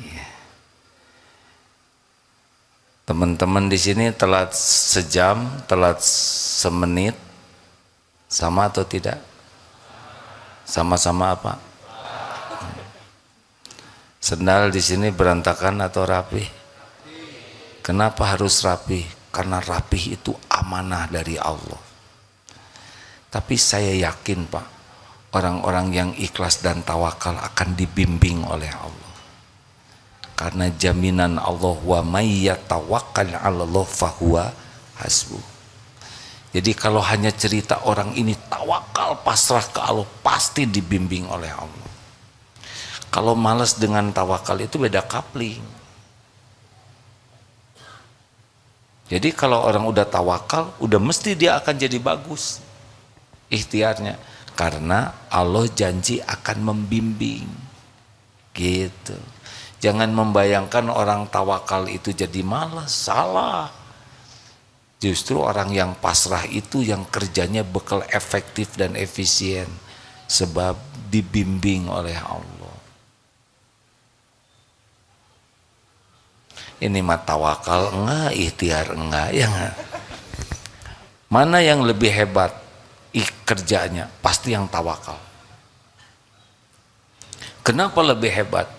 Teman-teman di sini telat sejam, telat semenit, sama atau tidak? Sama-sama apa? Sendal di sini berantakan atau rapi? Kenapa harus rapi? Karena rapi itu amanah dari Allah. Tapi saya yakin Pak, orang-orang yang ikhlas dan tawakal akan dibimbing oleh Allah. karena jaminan Allah, wa may yatawakkal 'alallah fahuwa hasbuh. Jadi kalau hanya cerita orang ini tawakal pasrah ke Allah, pasti dibimbing oleh Allah. Kalau malas dengan tawakal itu beda kapling. Jadi kalau orang udah tawakal, udah mesti dia akan jadi bagus ikhtiarnya, karena Allah janji akan membimbing. Gitu. Jangan membayangkan orang tawakal itu jadi malas, salah. Justru orang yang pasrah itu yang kerjanya bekal efektif dan efisien, sebab dibimbing oleh Allah. Ini mah tawakal enggak, ikhtiar enggak, ya enggak. Mana yang lebih hebat kerjanya? Pasti yang tawakal. Kenapa lebih hebat?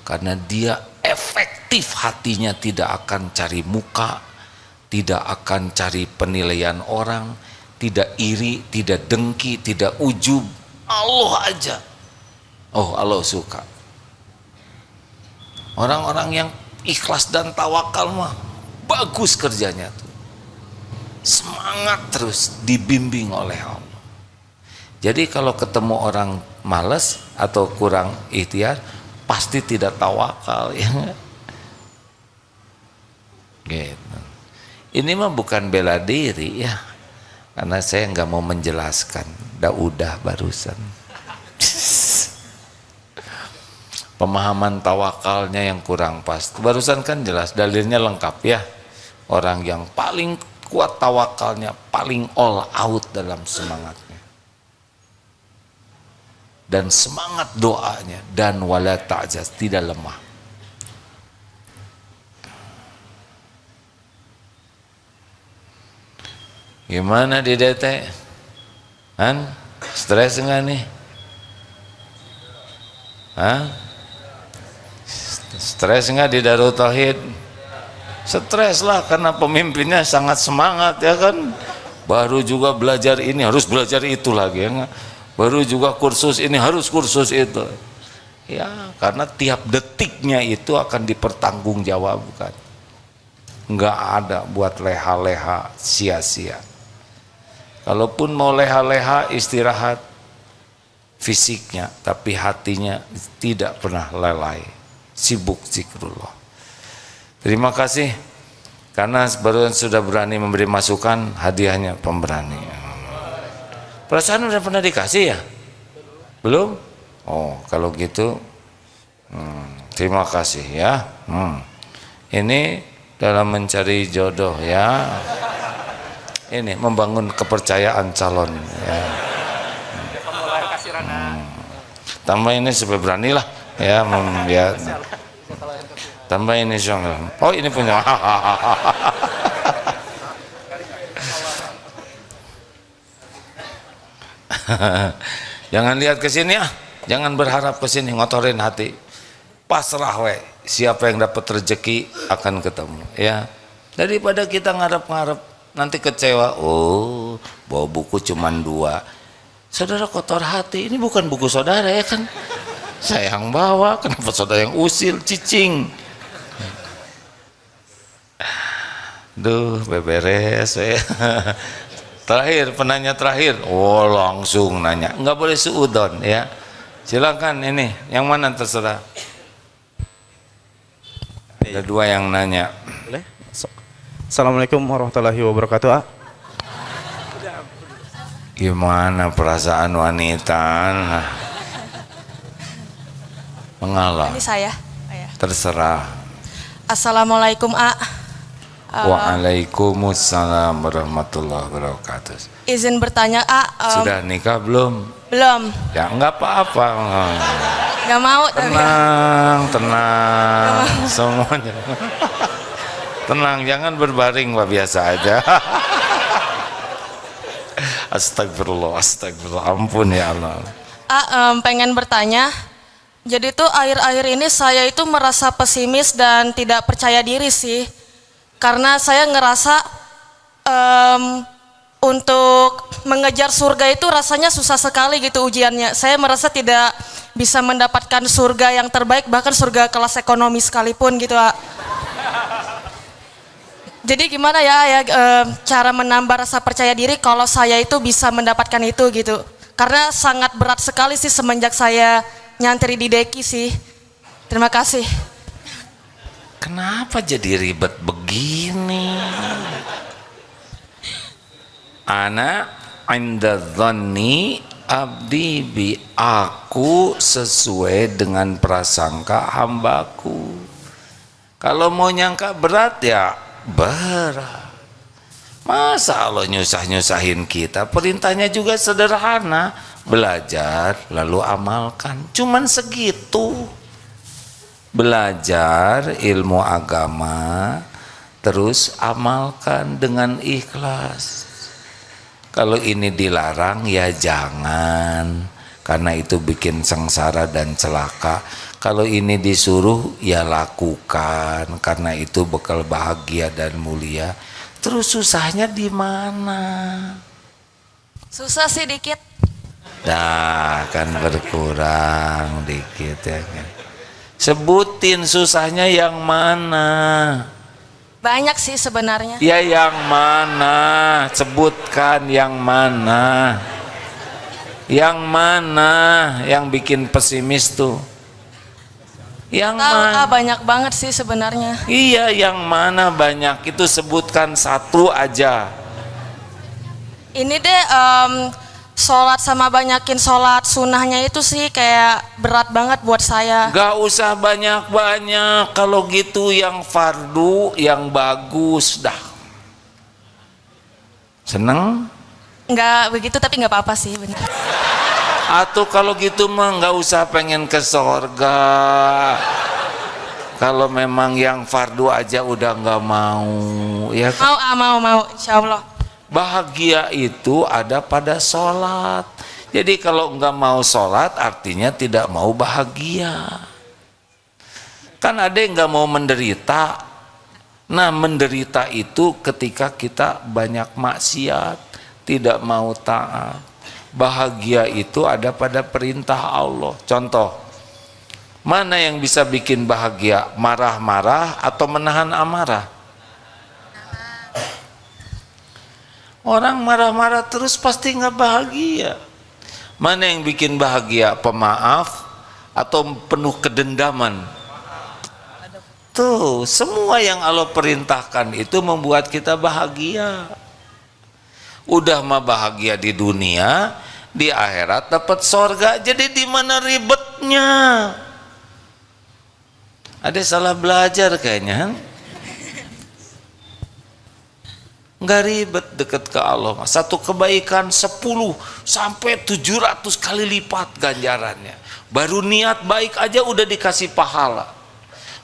Karena dia efektif hatinya, tidak akan cari muka, tidak akan cari penilaian orang, tidak iri, tidak dengki, tidak ujub. Allah aja. Oh, Allah suka. Orang-orang yang ikhlas dan tawakal mah bagus kerjanya tuh. Semangat terus, dibimbing oleh Allah. Jadi kalau ketemu orang malas atau kurang ikhtiar, pasti tidak tawakal, ya. Gitu. Ini mah bukan bela diri ya, karena saya nggak mau menjelaskan, udah barusan. Pemahaman tawakalnya yang kurang pas. Barusan kan jelas, dalilnya lengkap ya. Orang yang paling kuat tawakalnya, paling all out dalam semangatnya. Dan semangat doanya, dan wala ta'jaz, tidak lemah. Gimana di DT? Han? Stres enggak nih? Hah? Stres enggak di Darut Tauhid? Stres lah, karena pemimpinnya sangat semangat ya kan. Baru juga belajar ini, harus belajar itu lagi ya. Baru juga kursus ini, harus kursus itu. Ya, karena tiap detiknya itu akan dipertanggungjawabkan. Enggak ada buat leha-leha sia-sia. Kalaupun mau leha-leha istirahat fisiknya, tapi hatinya tidak pernah lalai, sibuk zikrullah. Terima kasih karena baru sudah berani memberi masukan, hadiahnya pemberani. Perasaan udah pernah dikasih ya? Belum? Oh, kalau gitu terima kasih ya. Ini dalam mencari jodoh ya. Ini membangun kepercayaan calon ya. Tambah ini supaya berani lah ya, ya. Tambah ini syong. Oh, ini punya. Jangan lihat ke sini ya, jangan berharap ke sini, ngotorin hati. Pasrah we, siapa yang dapat rezeki akan ketemu ya. Daripada kita ngarep-ngarep nanti kecewa, oh bawa buku cuman 2. Saudara kotor hati, ini bukan buku saudara ya kan, saya yang bawa, kenapa saudara yang usil, cicing. Duh, beberes ya. Terakhir, penanya terakhir, oh langsung nanya, nggak boleh suudon ya. Silakan, ini yang mana terserah. Ada 2 yang nanya. Boleh? Assalamualaikum warahmatullahi wabarakatuh. Gimana perasaan wanita? Mengalah. Ini saya. Terserah. Assalamualaikum A. Waalaikumsalam warahmatullahi wabarakatuh. Izin bertanya A. Sudah nikah belum? Belum. Ya enggak apa-apa. Gak mau. Tenang semuanya. Tenang, jangan berbaring Pak, biasa aja. Astagfirullah, astagfirullah, ampun ya Allah. Pengen bertanya. Jadi tuh akhir-akhir ini saya itu merasa pesimis dan tidak percaya diri sih. Karena saya ngerasa untuk mengejar surga itu rasanya susah sekali gitu ujiannya. Saya merasa tidak bisa mendapatkan surga yang terbaik, bahkan surga kelas ekonomi sekalipun gitu, A. Jadi gimana cara menambah rasa percaya diri kalau saya itu bisa mendapatkan itu gitu. Karena sangat berat sekali sih semenjak saya nyantri di Deki sih. Terima kasih. Kenapa jadi ribet begini? Ana inda dhanni abdi bi, aku sesuai dengan prasangka hambaku. Kalau mau nyangka berat ya berat. Masa Allah nyusah-nyusahin kita? Perintahnya juga sederhana, belajar lalu amalkan. Cuman segitu. Belajar ilmu agama, terus amalkan dengan ikhlas. Kalau ini dilarang ya jangan, karena itu bikin sengsara dan celaka. Kalau ini disuruh ya lakukan, karena itu bekal bahagia dan mulia. Terus susahnya di mana? Susah sih dikit. Nah, kan berkurang dikit ya kan. Sebutin susahnya yang mana? Banyak sih sebenarnya. Ya yang mana? Sebutkan yang mana? Yang mana yang bikin pesimis tuh? Yang Tahu, mana? banyak banget sih sebenarnya. Iya, yang mana banyak? Itu sebutkan satu aja. Ini deh sholat sama banyakin sholat sunnahnya itu sih kayak berat banget buat saya. Gak usah banyak-banyak. Kalau gitu yang fardu yang bagus dah. Seneng? Nggak begitu tapi nggak apa-apa sih benar. Atau kalau gitu mah nggak usah pengen ke sorga. Kalau memang yang fardu aja udah nggak mau, ya kan? Mau, insya Allah. Bahagia itu ada pada sholat. Jadi kalau nggak mau sholat artinya tidak mau bahagia. Kan ada yang nggak mau menderita. Nah, menderita itu ketika kita banyak maksiat, tidak mau taat. Bahagia itu ada pada perintah Allah. Contoh, mana yang bisa bikin bahagia? Marah-marah atau menahan amarah? Orang marah-marah terus pasti nggak bahagia. Mana yang bikin bahagia? Pemaaf atau penuh kedendaman? Tuh, semua yang Allah perintahkan itu membuat kita bahagia. Udah mah bahagia di dunia, di akhirat dapat sorga. Jadi di mana ribetnya? Ada salah belajar kayaknya. Nggak ribet deket ke Allah. Satu kebaikan 10 sampai 700 kali lipat ganjarannya. Baru niat baik aja udah dikasih pahala.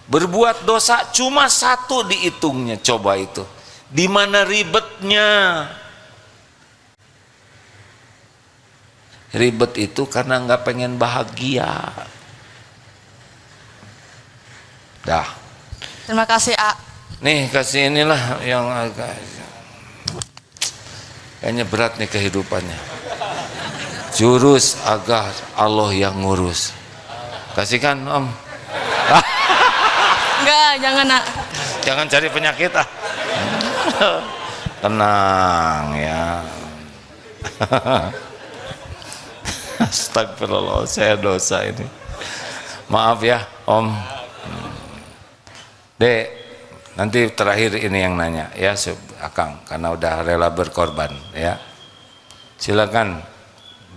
Berbuat dosa cuma 1 dihitungnya. Coba itu. Di mana ribetnya? Ribet itu karena nggak pengen bahagia. Dah. Terima kasih, A. Nih kasih inilah yang agak kayaknya berat nih kehidupannya. Jurus agar Allah yang ngurus. Kasihkan Om. Enggak, jangan, A. Jangan cari penyakit ah. Tenang ya. Astagfirullah, saya dosa ini. Maaf ya Om. Dek, nanti terakhir ini yang nanya ya Akang, karena udah rela berkorban ya. Silakan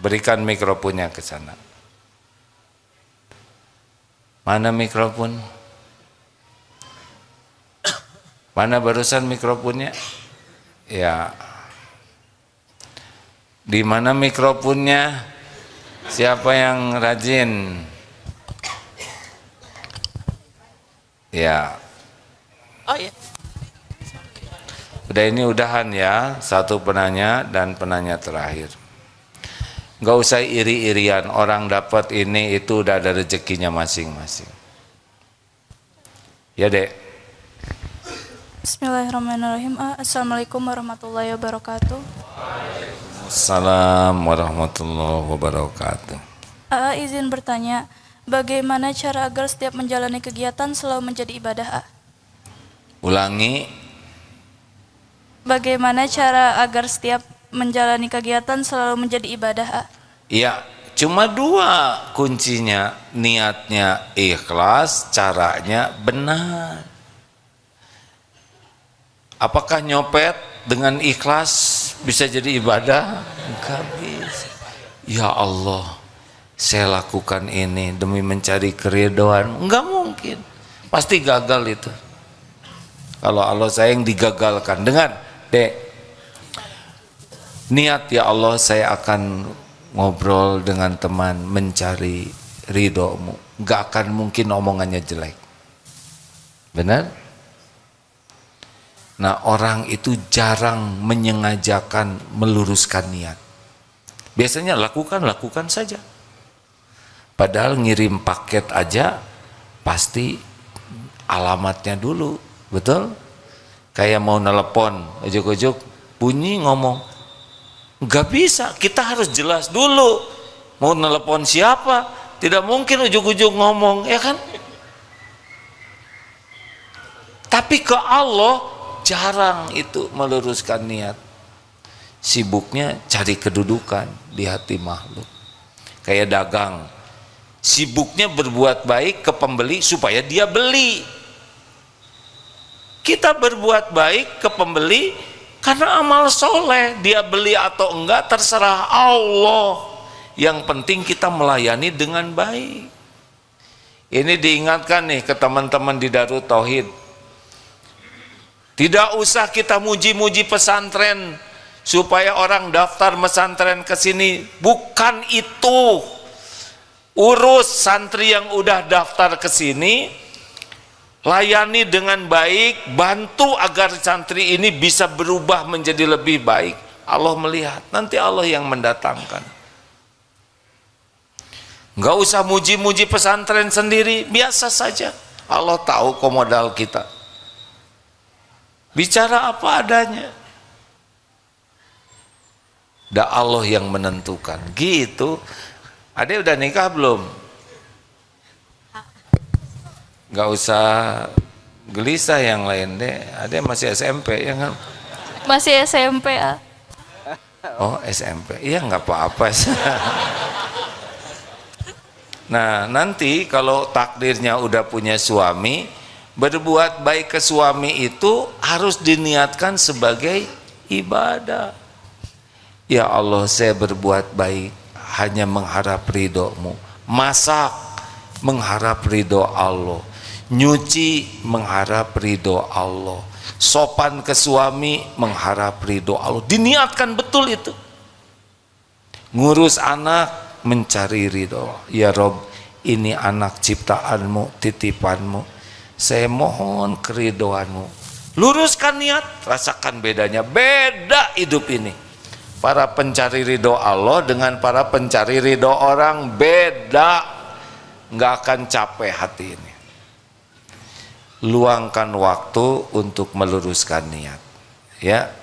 berikan mikrofonnya ke sana. Mana mikrofon? Mana barusan mikrofonnya? Ya. Di mana mikrofonnya? Siapa yang rajin? Ya. Oh iya. Udah ini udahan ya, satu penanya dan penanya terakhir. Gak usah iri-irian, orang dapat ini itu udah ada rezekinya masing-masing. Ya Dek. Bismillahirrahmanirrahim. Assalamualaikum warahmatullahi wabarakatuh. Assalamualaikum warahmatullahi wabarakatuh. Izin bertanya, bagaimana cara agar setiap menjalani kegiatan selalu menjadi ibadah? Ulangi. Bagaimana cara agar setiap menjalani kegiatan selalu menjadi ibadah? Ya, cuma dua kuncinya, niatnya ikhlas, caranya benar. Apakah nyopet dengan ikhlas bisa jadi ibadah? Enggak bisa. Ya Allah, saya lakukan ini demi mencari keridhaan. Enggak mungkin, pasti gagal itu. Kalau Allah sayang digagalkan. Dengar, Dek, niat ya Allah saya akan ngobrol dengan teman mencari ridhomu. Enggak akan mungkin omongannya jelek. Benar? Nah, orang itu jarang menyengajakan meluruskan niat. Biasanya lakukan saja. Padahal ngirim paket aja pasti alamatnya dulu, betul? Kayak mau nelepon, ujuk-ujuk bunyi ngomong, nggak bisa, kita harus jelas dulu mau nelepon siapa, tidak mungkin ujuk-ujuk ngomong, ya kan? Tapi ke Allah jarang itu meluruskan niat. Sibuknya cari kedudukan di hati makhluk. Kayak dagang, sibuknya berbuat baik ke pembeli supaya dia beli. Kita berbuat baik ke pembeli karena amal soleh, dia beli atau enggak terserah Allah. Yang penting kita melayani dengan baik. Ini diingatkan nih ke teman-teman di Darut Tauhid. Tidak usah kita muji-muji pesantren supaya orang daftar pesantren ke sini. Bukan itu. Urus santri yang udah daftar ke sini, layani dengan baik, bantu agar santri ini bisa berubah menjadi lebih baik. Allah melihat, nanti Allah yang mendatangkan. Nggak usah muji-muji pesantren sendiri, biasa saja. Allah tahu komodal kita. Bicara apa adanya. Dah Allah yang menentukan. Gitu. Ade udah nikah belum? Gak usah gelisah yang lain deh. Ade masih SMP ya kan? Masih SMP. Oh SMP, iya nggak apa-apa. Nah nanti kalau takdirnya udah punya suami, berbuat baik ke suami itu harus diniatkan sebagai ibadah. Ya Allah, saya berbuat baik hanya mengharap ridhomu. Masak mengharap ridho Allah, nyuci mengharap ridho Allah, sopan ke suami mengharap ridho Allah. Diniatkan betul itu. Ngurus anak mencari ridho. Ya Rob, ini anak ciptaanmu, titipanmu, saya mohon keridhoanmu. Luruskan niat, rasakan bedanya. Beda hidup ini. Para pencari ridho Allah dengan para pencari ridho orang beda. Nggak akan capek hati ini. Luangkan waktu untuk meluruskan niat. Ya.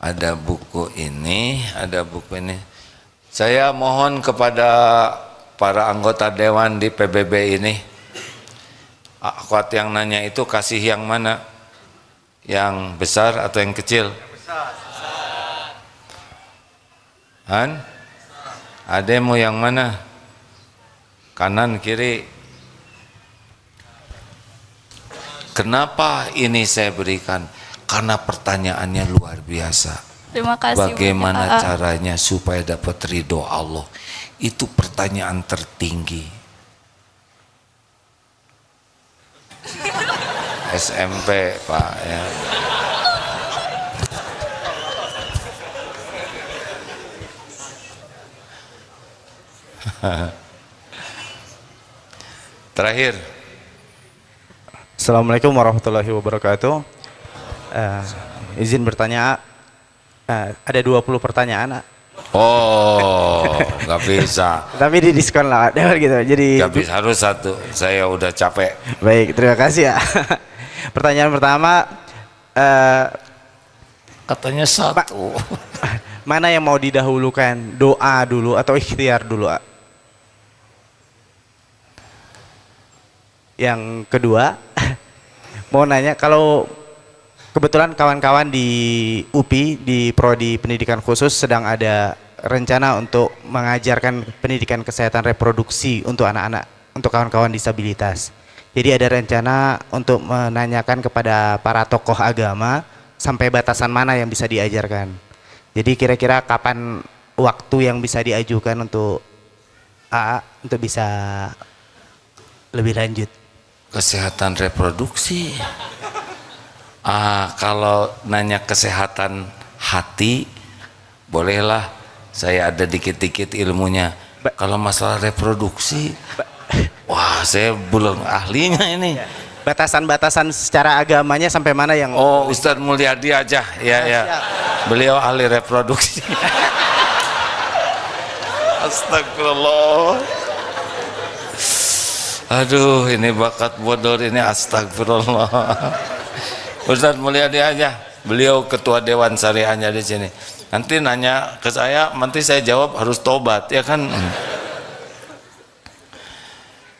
Ada buku ini, ada buku ini. Saya mohon kepada para anggota dewan di PBB ini, akhwat yang nanya itu kasih yang mana? Yang besar atau yang kecil? Han? Ade mau yang mana? Kanan, kiri? Kenapa ini saya berikan? Karena pertanyaannya luar biasa. Terima kasih. Bagaimana caranya supaya dapat ridho Allah? Itu pertanyaan tertinggi. SMP Pak ya. Terakhir. Assalamualaikum warahmatullahi wabarakatuh. Izin bertanya, ada 20 pertanyaan. Oh, nggak bisa. Tapi di diskon lah, gitu. Jadi Nggak bisa, harus satu. Saya udah capek. baik, terima kasih ya. Pertanyaan pertama, Katanya satu. mana yang mau didahulukan, doa dulu atau ikhtiar dulu? Yang kedua, mau nanya, kalau kebetulan kawan-kawan di UPI di Prodi Pendidikan Khusus sedang ada rencana untuk mengajarkan pendidikan kesehatan reproduksi untuk anak-anak, untuk kawan-kawan disabilitas. Jadi ada rencana untuk menanyakan kepada para tokoh agama sampai batasan mana yang bisa diajarkan. Jadi kira-kira kapan waktu yang bisa diajukan untuk AA untuk bisa lebih lanjut? Kesehatan reproduksi. Kalau nanya kesehatan hati, bolehlah, saya ada dikit-dikit ilmunya. Kalau masalah reproduksi, wah, saya belum ahlinya ini. Batasan-batasan secara agamanya sampai mana yang... Oh, Ustadz Mulyadi aja, ya. Beliau ahli reproduksi. Astagfirullah. Aduh, ini bakat bodor ini, astagfirullah. Ustadz Mulyadi aja, beliau ketua Dewan Syariahnya di sini. Nanti nanya ke saya, nanti saya jawab harus tobat, ya kan?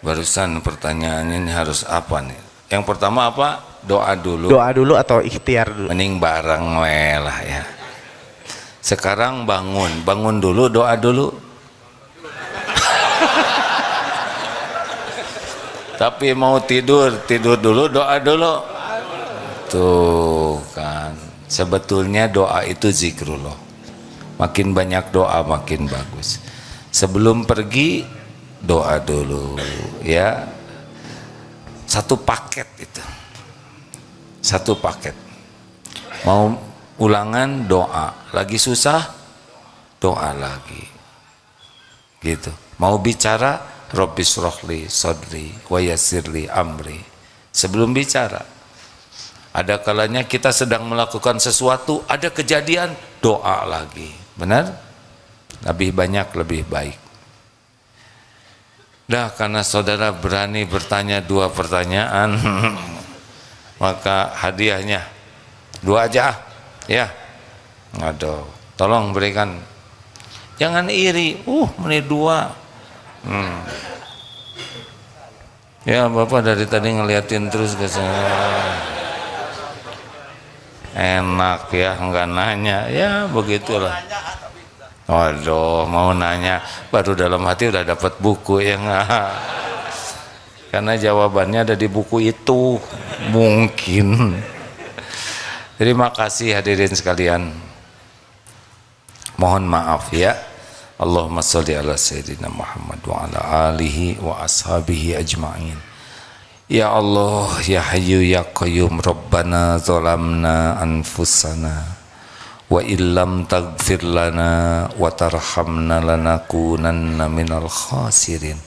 Barusan pertanyaan ini harus apa nih? Yang pertama apa? Doa dulu. Doa dulu atau ikhtiar dulu? Mending bareng lah ya. Sekarang bangun dulu, doa dulu. Tapi mau tidur dulu, doa dulu. Tuh kan, sebetulnya doa itu zikrullah. Makin banyak doa makin bagus. Sebelum pergi doa dulu ya. Satu paket itu. Satu paket. Mau ulangan doa, lagi susah doa lagi. Gitu. Mau bicara Rabbis rohli sodri wa yassirli amri. Sebelum bicara, ada kalanya kita sedang melakukan sesuatu, ada kejadian, doa lagi. Benar? Lebih banyak lebih baik. Dah, karena saudara berani bertanya 2 pertanyaan, maka hadiahnya 2 aja ya. Aduh, tolong berikan. Jangan iri. Menit 2. Ya, Bapak dari tadi ngeliatin terus ke saya. Enak ya, enggak nanya. Ya, begitulah. Waduh, mau nanya baru dalam hati udah dapat buku ya enggak? Karena jawabannya ada di buku itu. Mungkin. Terima kasih hadirin sekalian. Mohon maaf ya. Allahumma sholli ala sayyidina Muhammad wa ala alihi wa ashabihi ajma'in. Ya Allah, ya Hayyu ya Qayyum, Rabbana zalamna anfusana wa illam taghfir lana wa tarhamna lanakunanna minal khasirin.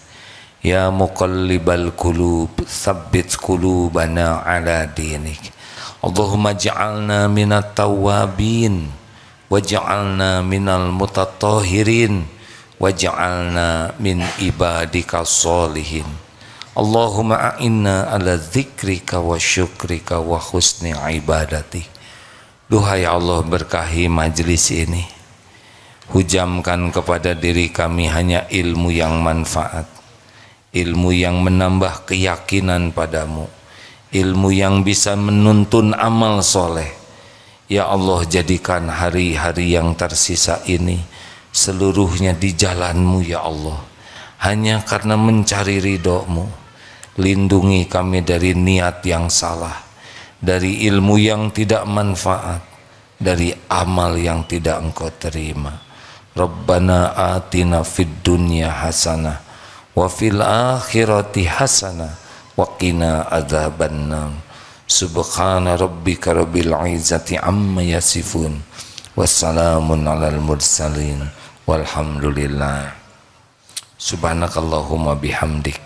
Ya muqallibal qulub, tsabbit qulubana ala dinik. Allahumma ja'alna minat tawwabin waj'alna minal mutatahhirin waj'alna min ibadika sholihin. Allahumma a'inna ala dzikrika wa syukrika wa husni ibadati. Duhai Allah, berkahi majlis ini, hujamkan kepada diri kami hanya ilmu yang manfaat, ilmu yang menambah keyakinan padamu, ilmu yang bisa menuntun amal soleh. Ya Allah, jadikan hari-hari yang tersisa ini seluruhnya di jalan-Mu ya Allah, hanya karena mencari ridho-Mu. Lindungi kami dari niat yang salah, dari ilmu yang tidak manfaat, dari amal yang tidak Engkau terima. Rabbana atina fid dunya hasanah wa fil akhirati hasanah wa qina adzabannar. Subhana rabbika rabbil izzati amma yasifun wassalamun alal mursalin walhamdulillah. Subhanakallahumma bihamdik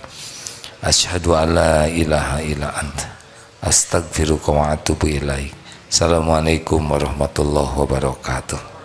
asyhadu an la ilaha illa anta astaghfiruka wa atubu ilaik. Assalamualaikum warahmatullahi wabarakatuh.